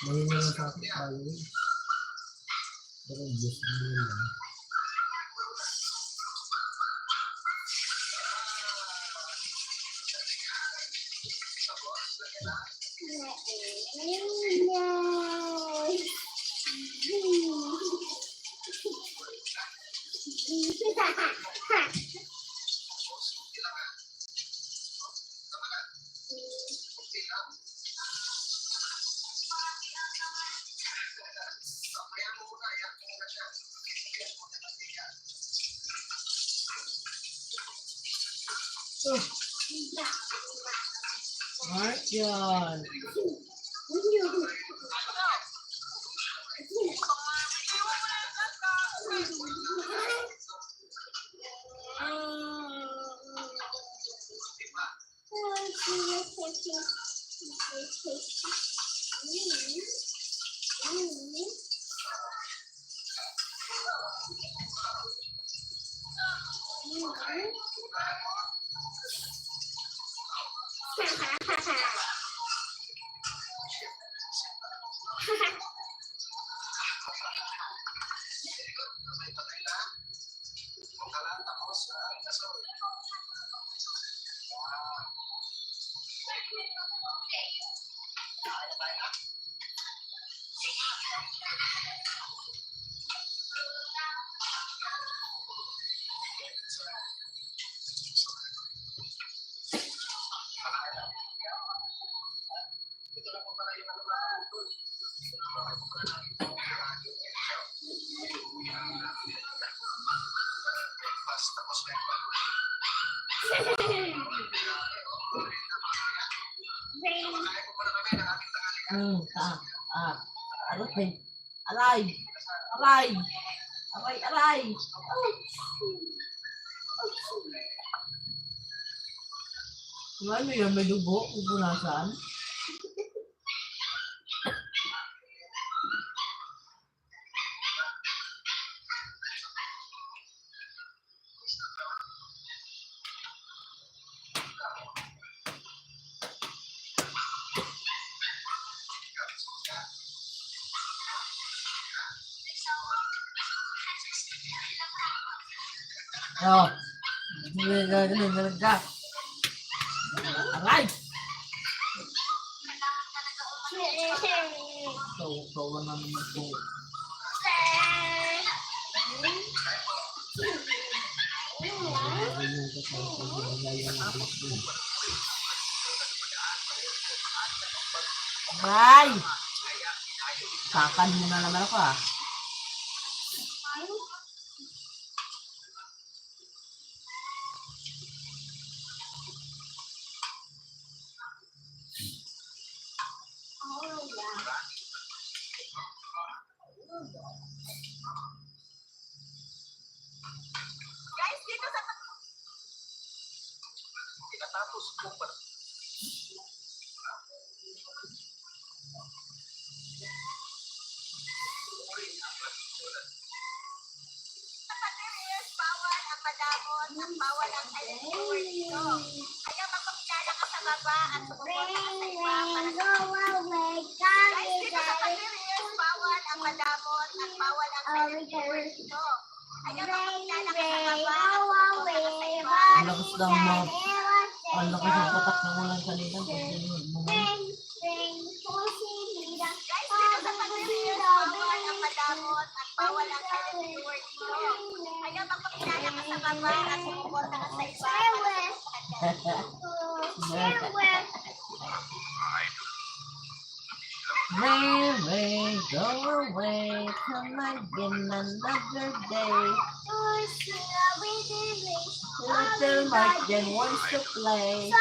May mga sa akin tayo. Pero Diyos mo lang. Mark yan. Aray. Aray. Aray. Aray, aray. Ano yan? May dugo? Pupunasan? Oh. Ganun ka. Aray! Kawa naman ito. Aray! Kakan mo na naman ako ah. Guys, dito sa Tinatapos ko pa. Kapatiris, bawal ang madamot at bawal ang alipur dito. Ayaw magpakilala ka sa baba at sumuporta ka sa iba para sa Guys, dito sa Kapatiris, bawal ang madamot at bawal ang alipur dito. Ayaw magpakilala ka sa baba at sumuporta ka sa iba. Ang lakas lang mo. Ang lakas ang patak ng ulan kanina. Guys, dito sa Kapatiris, bawal ang madamot at bawal ang alipur dito. Ayaw magpakilala ka sa baba at sumuporta ka sa iba para sa Ray, go away. Come again another day. Little Mike then wants to play.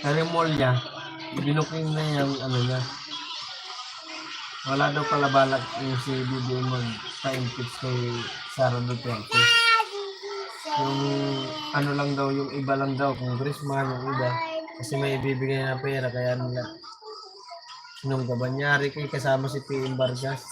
Narimol niya. Binuking na yung ano niya. Wala daw pala balak yung si BBM mag-pa-impeach kay Sara Duterte. Yung ano lang daw, yung iba lang daw, congressman, yung iba. Kasi may ibibigay na pera, kaya nila. Sinong Gabanyari kay kasama si PM Vargas.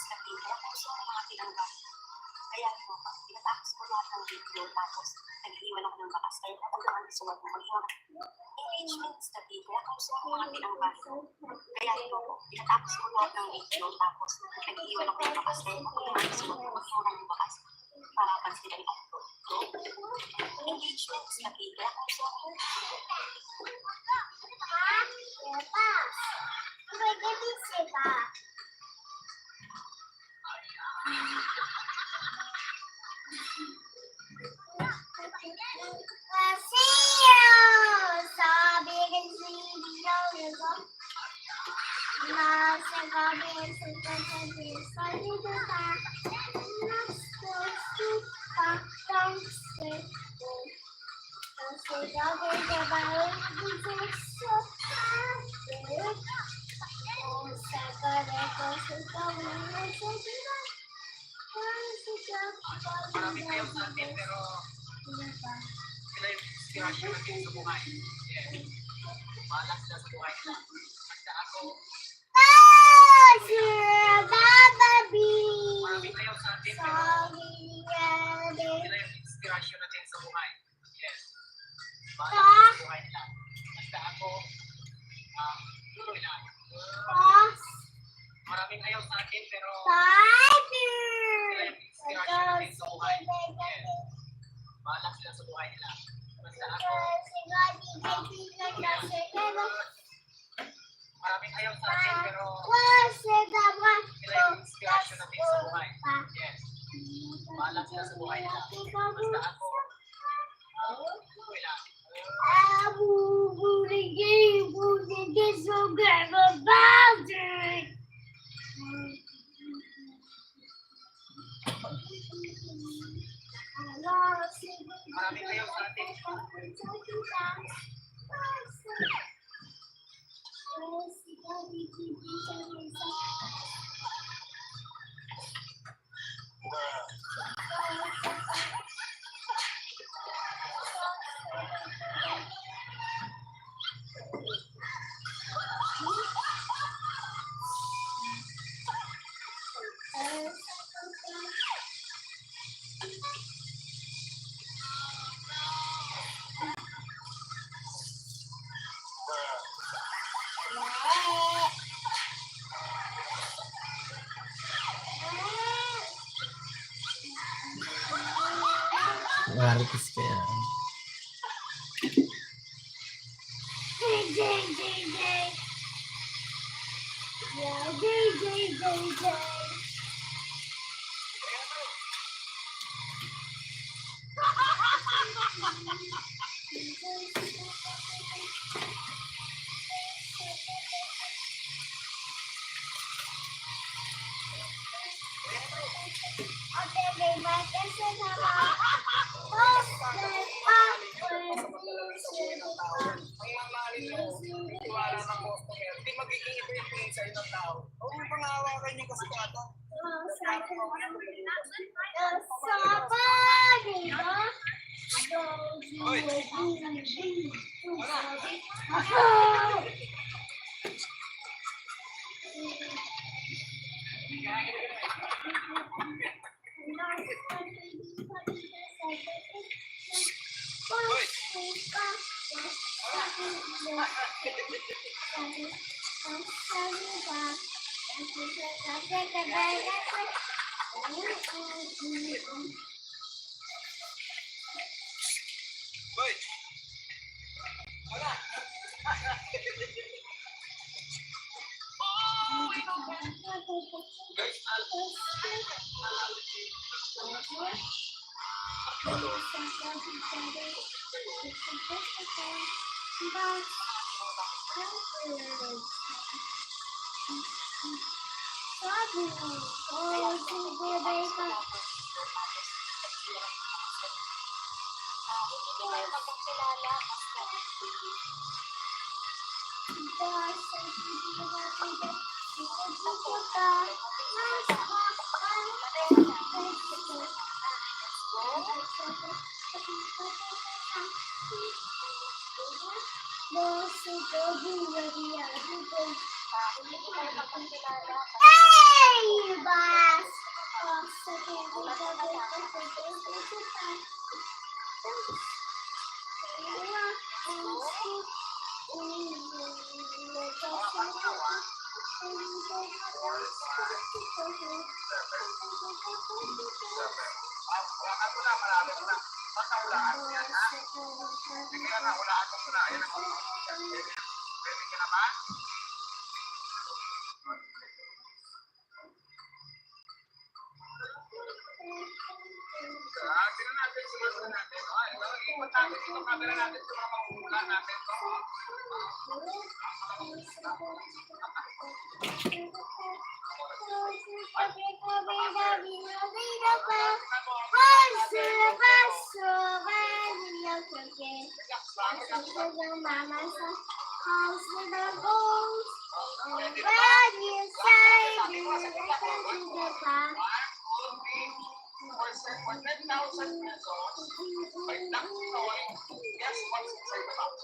Maraming ayaw sa atin, pero sila yung inspirasyon natin sa buhay. Yes. Bahala sila sa buhay nila. Basta ako, maraming ayaw sa atin, pero sila yung inspirasyon natin sa buhay. Yes. Bahala sila sa buhay nila. Basta ako, tuloy lang. Maraming ayaw sa atin, pero sila yung inspirasyon natin sa buhay. Yes. Bahala sila sa buhay nila. Basta ako, maraming ayaw sa atin, pero sila yung inspirasyon natin sa buhay. Yes. Bahala sila sa buhay nila. Basta ako, tuloy lang. Maraming ayaw sa atin. Marites kaya. Ang mamahalin mo, tiwala ng customer, hindi magiging ito yung tingin sa'yo ng tao. Huwag mo pangawakan yung kasikata. By not knowing, guess what's inside the box?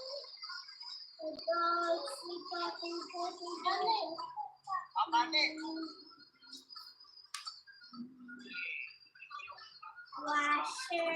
Washer.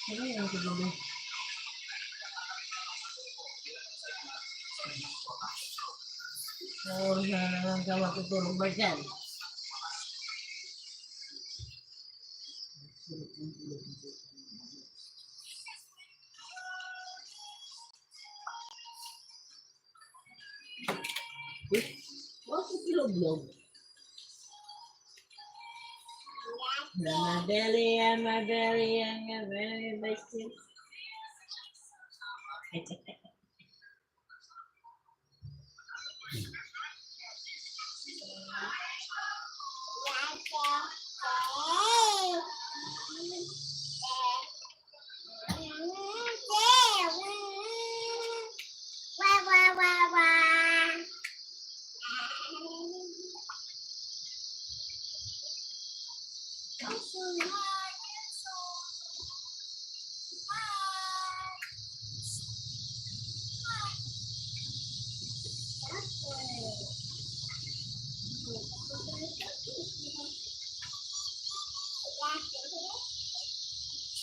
Ano yung siguro? Oo, sana naman ka matutulog ba dyan? Bakit ilog-log? My belly and my belly and my belly bicycle.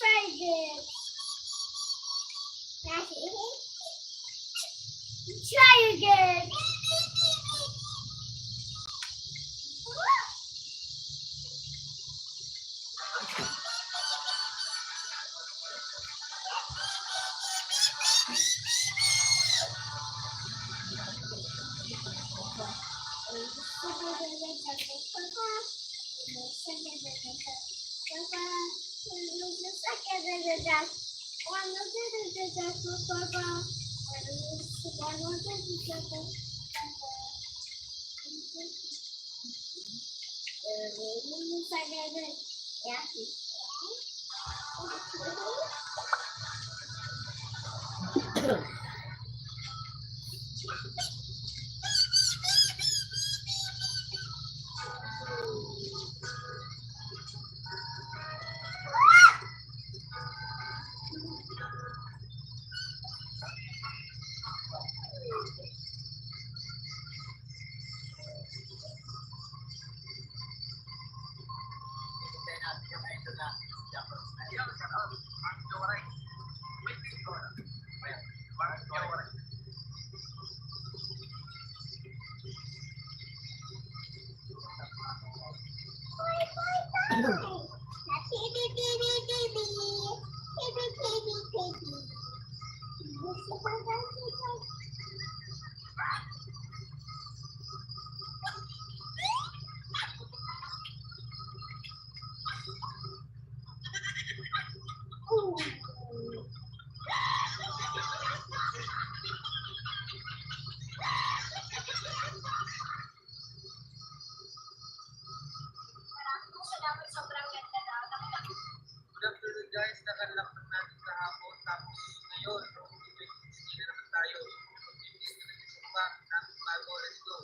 Try this. Try again. Good afternoon guys, nakalak na natin kahapon. Tapos ngayon, hindi na naman tayo. Mag-ibig na natin sa pa. Bago, let's go.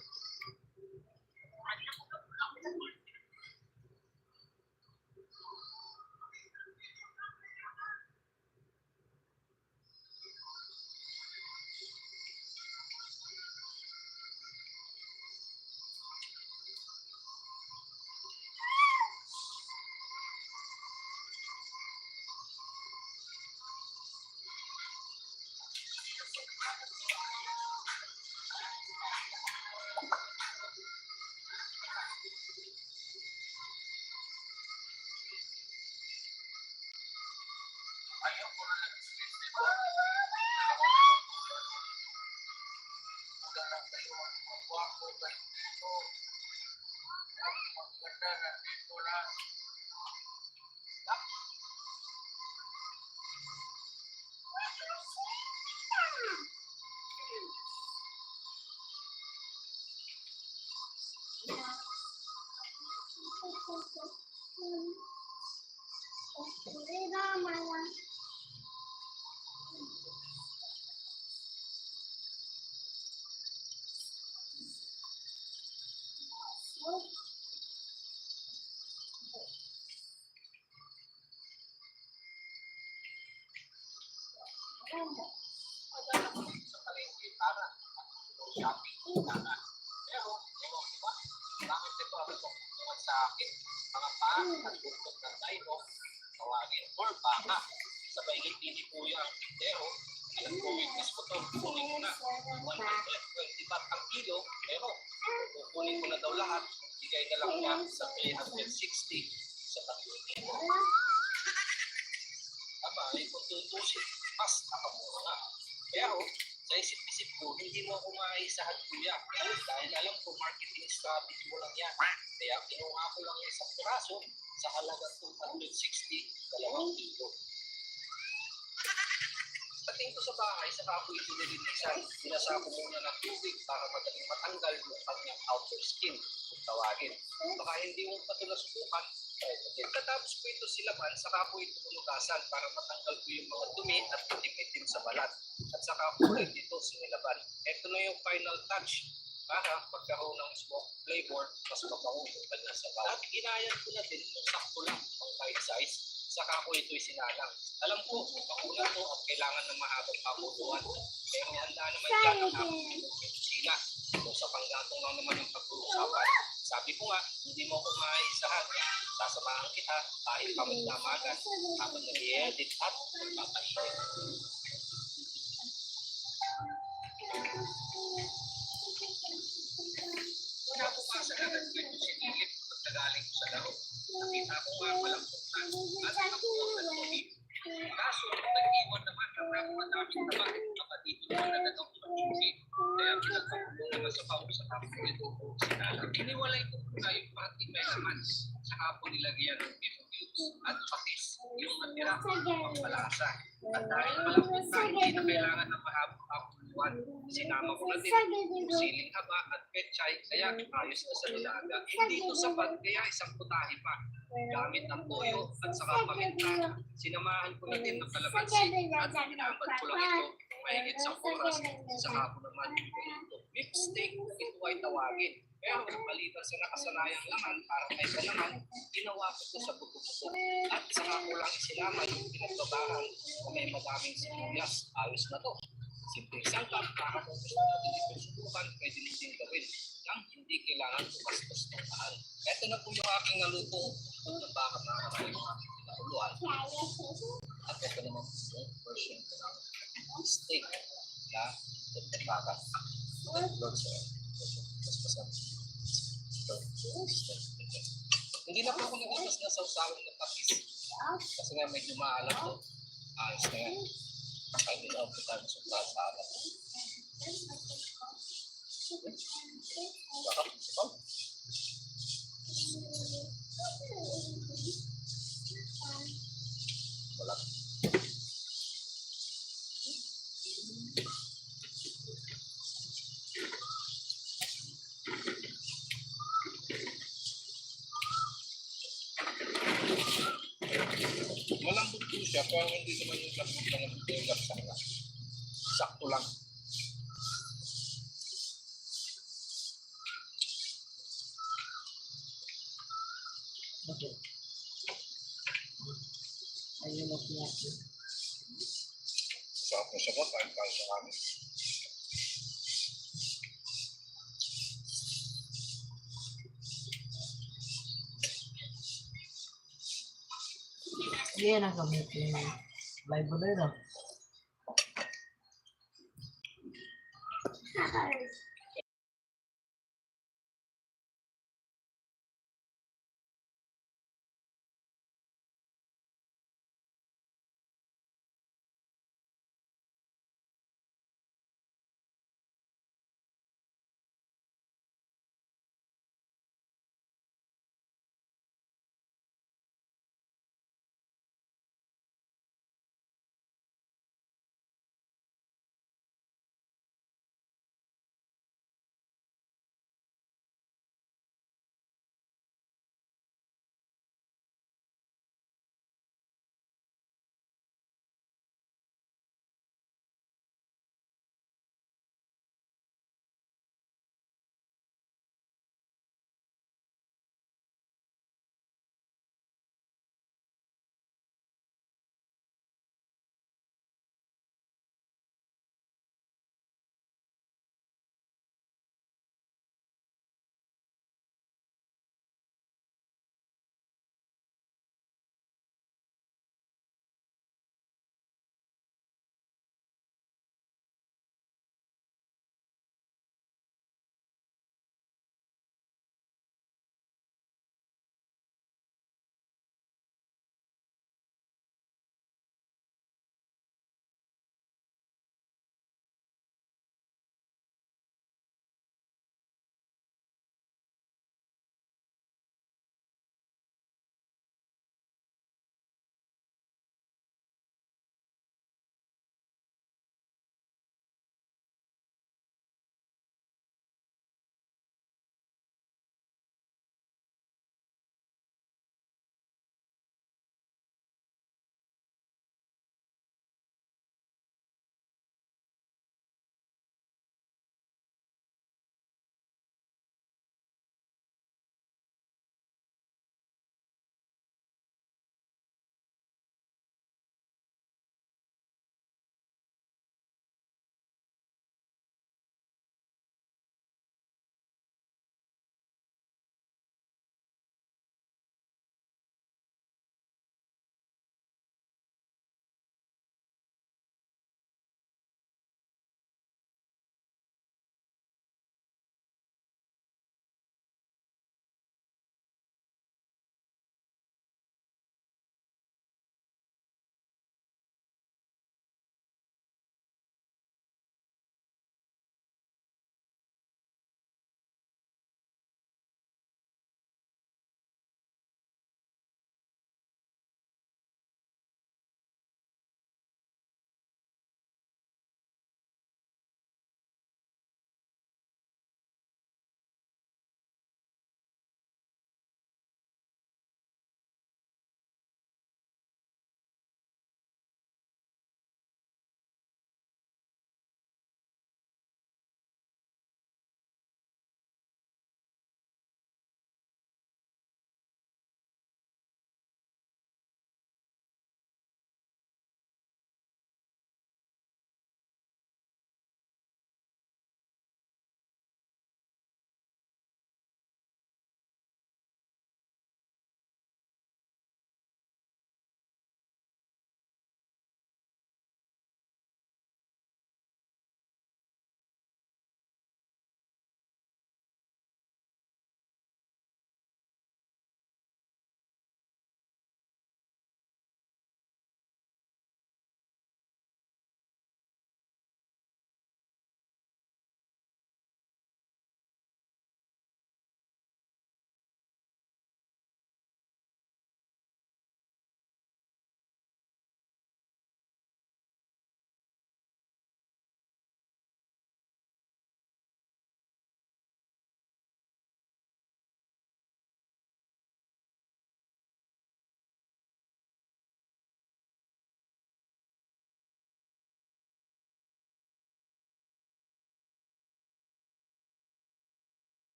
Sa palengke para shopping sana. Pero, di ba? Bakit ito ang tungkol sa akin? Mga paa at buntot ng dino, tawagin or baka. Sabay hindi po yung pero alam ko witness ko to, kukunin ko na 120 baht ang kilo, pero kukunin ko na daw lahat, bigay na lang niya sa 360 sa 3 kilo. Aba, ay kung tutusin, mas nakamura nga. Pero, sa isip-isip ko, hindi mo ako maisahan kuya. Dahil alam ko, marketing strategy mo lang yan. Kaya kinuha ko lang yung isang piraso sa halagang 260, 2 kilo. Pagdating ko sa bahay, saka ako ito nilinisan. Binasa ko muna ng tubig para madaling matanggal yung kanyang outer skin, kung tawagin. Baka hindi mo pa ito nasubukan. Pagkatapos ko ito silaban, saka ko ito tulugasan para matanggal ko yung mga dumi at itim-itim sa balat. At saka ko ulit ito sinilaban. Ito na yung final touch para pagkaroon ng smoke flavor, mas mabango yung kanya sa balat. At ginayat ko na din kung sakto lang ang bite size, saka ko ito'y sinalang. Alam ko, makulang to at kailangan ng mahabang pamutuan. Pero handa naman dyan ang aking sila. Kung sa panggatong lang naman yung pag-uusapan. Sabi ko nga, hindi mo ko maisahan. Sasamahan kita kahit pamagdamagan habang nag-i-edit at magpapainit. Nabukasan agad ko ito sinilip at nagaling ko sa laro. Nakita ko nga palang buksan at nakuha ng tubig. Kaso, nag-iwan naman ang napakadaming naman kapag dito naman agad ako mag-iusip. Kaya pinagpapulo naman sa pao sa tapo ito sinalang. Iniwalay ko muna yung pating may laman. Saka po nilagyan ng beef cubes at patis yung natira ang palasa. At dahil malapit na hindi na kailangan ng mahabang pakuluan, sinama ko na din yung siling haba at pechay kaya ayos na sa nilaga. Hindi ko sapat kaya isang putahe pa. Gamit ang toyo at saka paminta, sinamahan ko na din ng kalamansi at pinamad ko lang ito ng mahigit sa oras. Saka ko naman ito. Beef steak ito ay tawagin. Pero maliban sa nakasanayang laman para may kalaman, ginawa ko ito sa buto-buto. At saka ko lang isilaman yung pinagbabahan kung may madaming sibuyas. Ayos na to. Simple sangkap, kung gusto natin ito subukan, pwede mo din gawin nang hindi kailangan tumastos ng mahal. Ito na po yung aking naluto kung na baka makakaroon yung aking pinakuluan. At ito naman yung version ko ng steak na baka. Hindi na po ako nag-itas na sausawan ng tapis. Kasi nga medyo maalam to. Ayos na yan. Kahit hindi na ako tayo sa sarap. Sarap. Sarap. Wala. Malambot po siya, pero hindi naman yung lambot na yung lapsang lang. Sakto lang. Okay. Ayun na siya. Sarap na siya ba? Kain-kain sa kami. Yan ang gamit yung live mo na yun.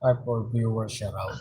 Or for viewers shout out.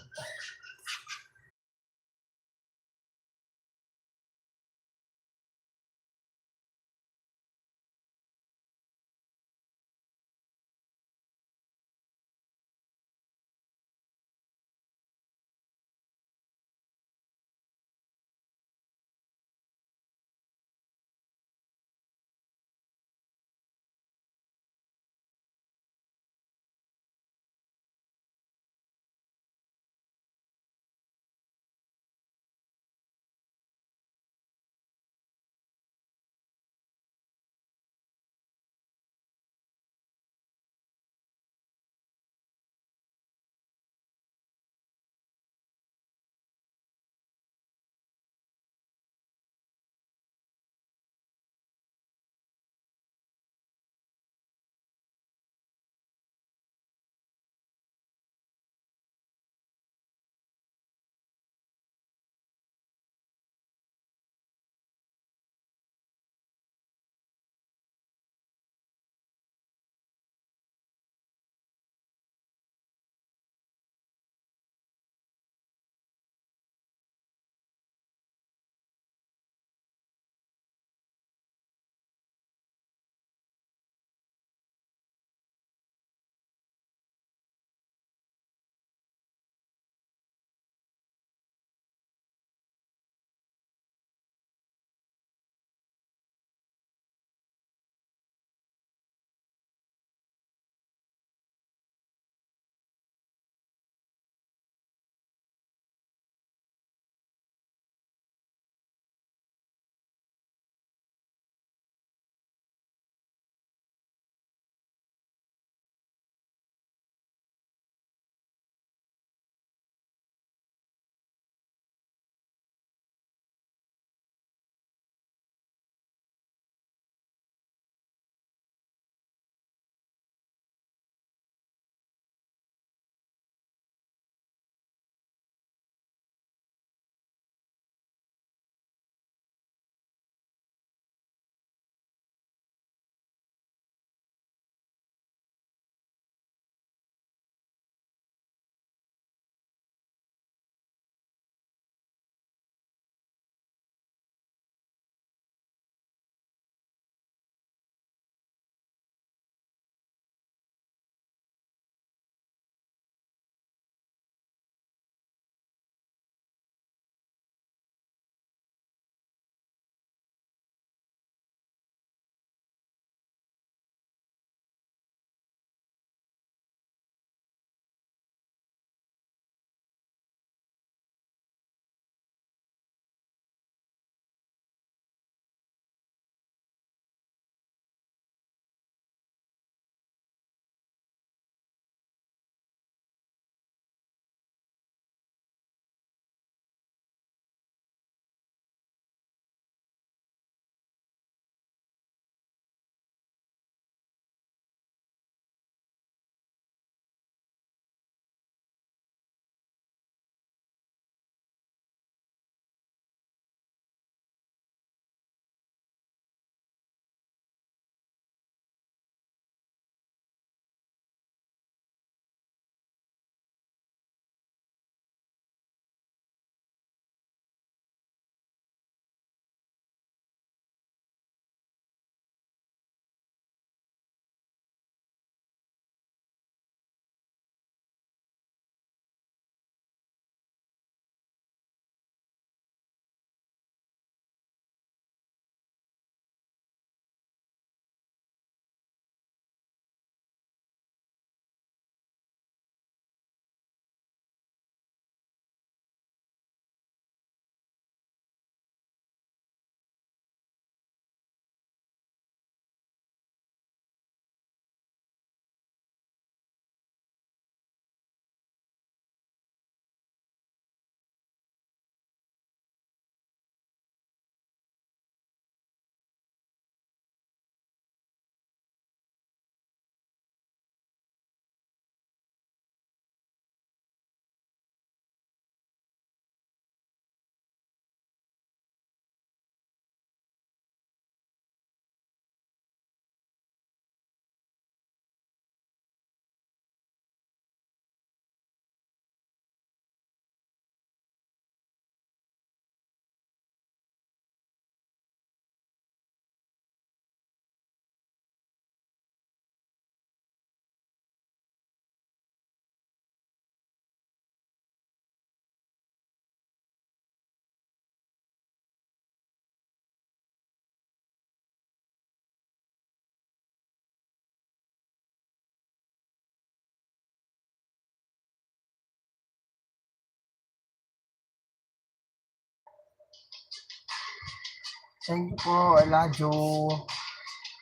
Thank you po, Eladio.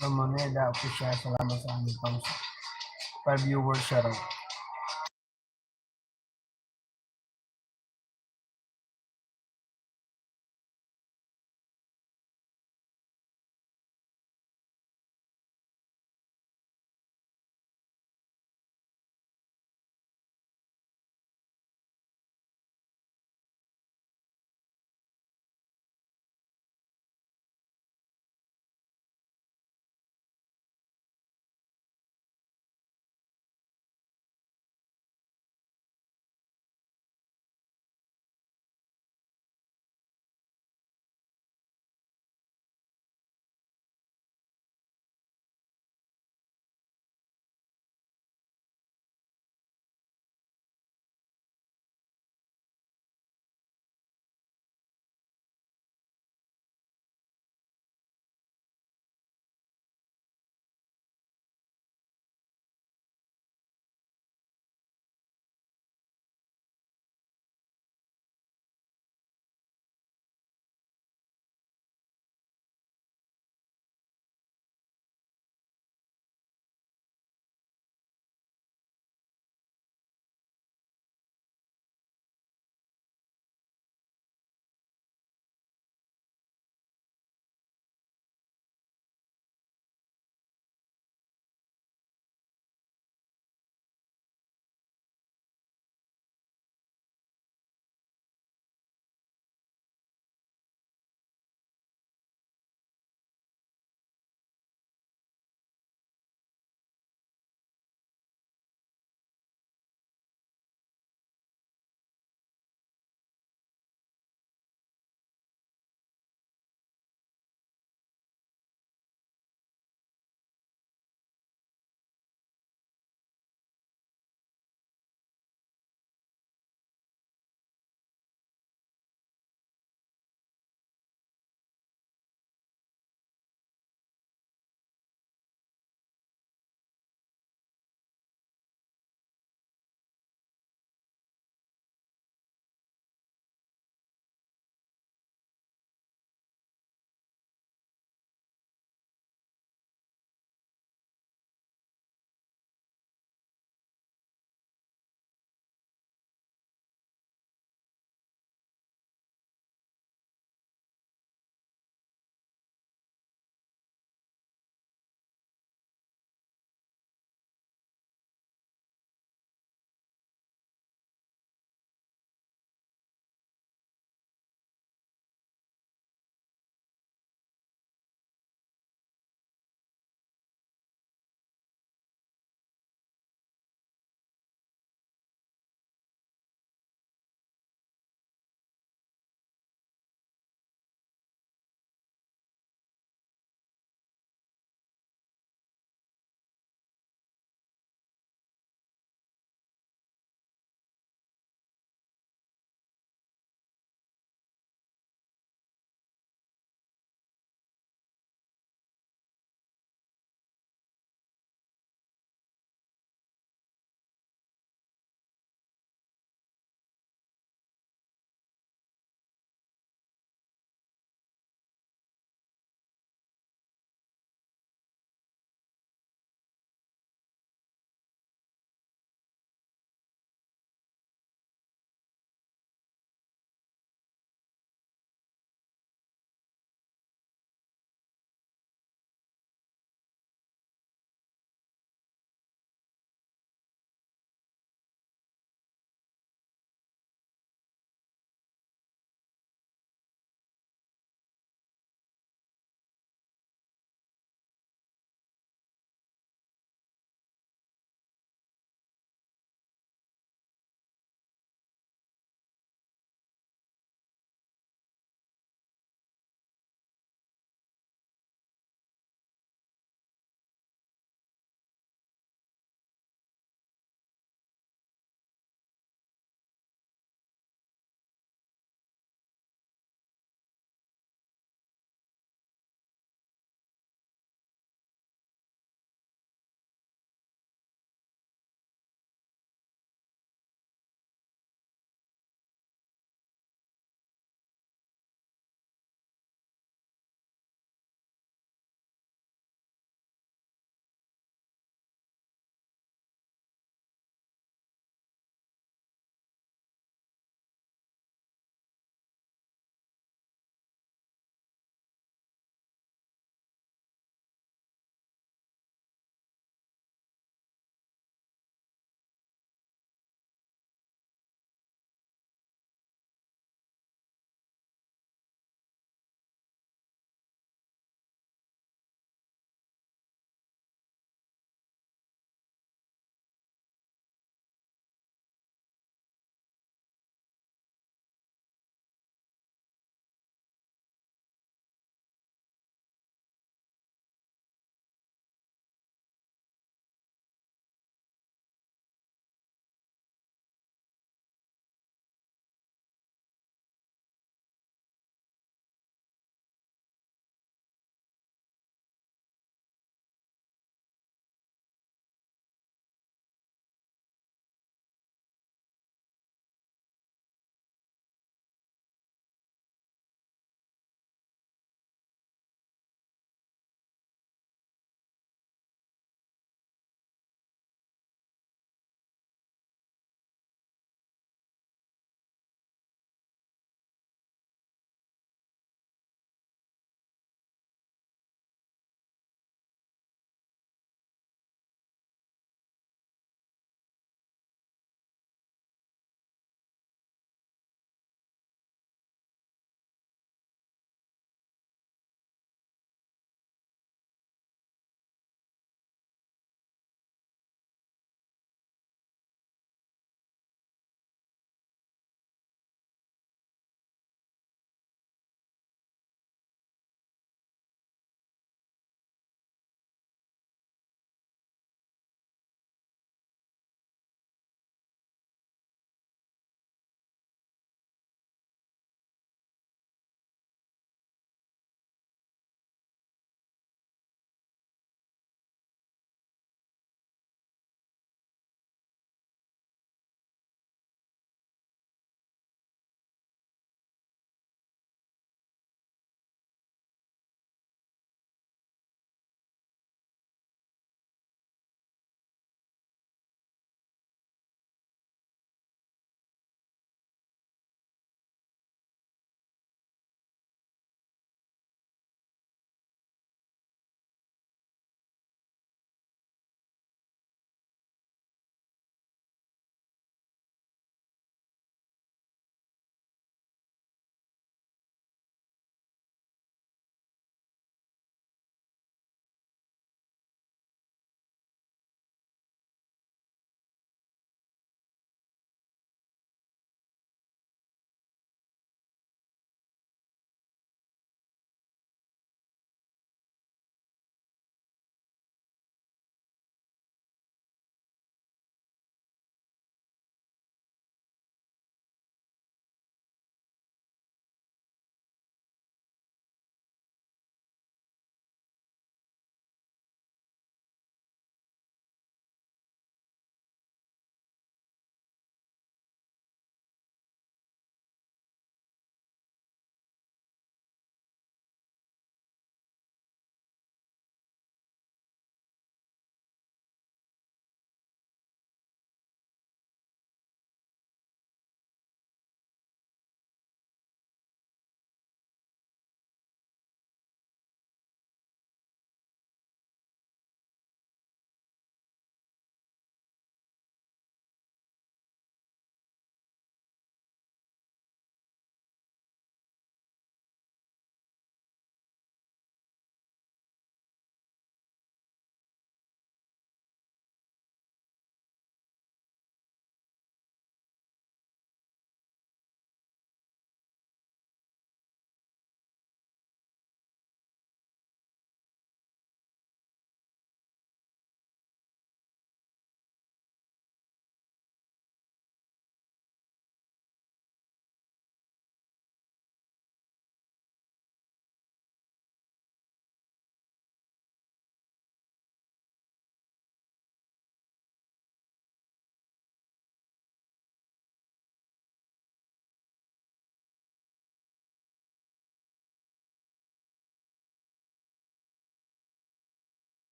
Ramoneda, official. Salamat sa aming pang 5 viewers, shoutout.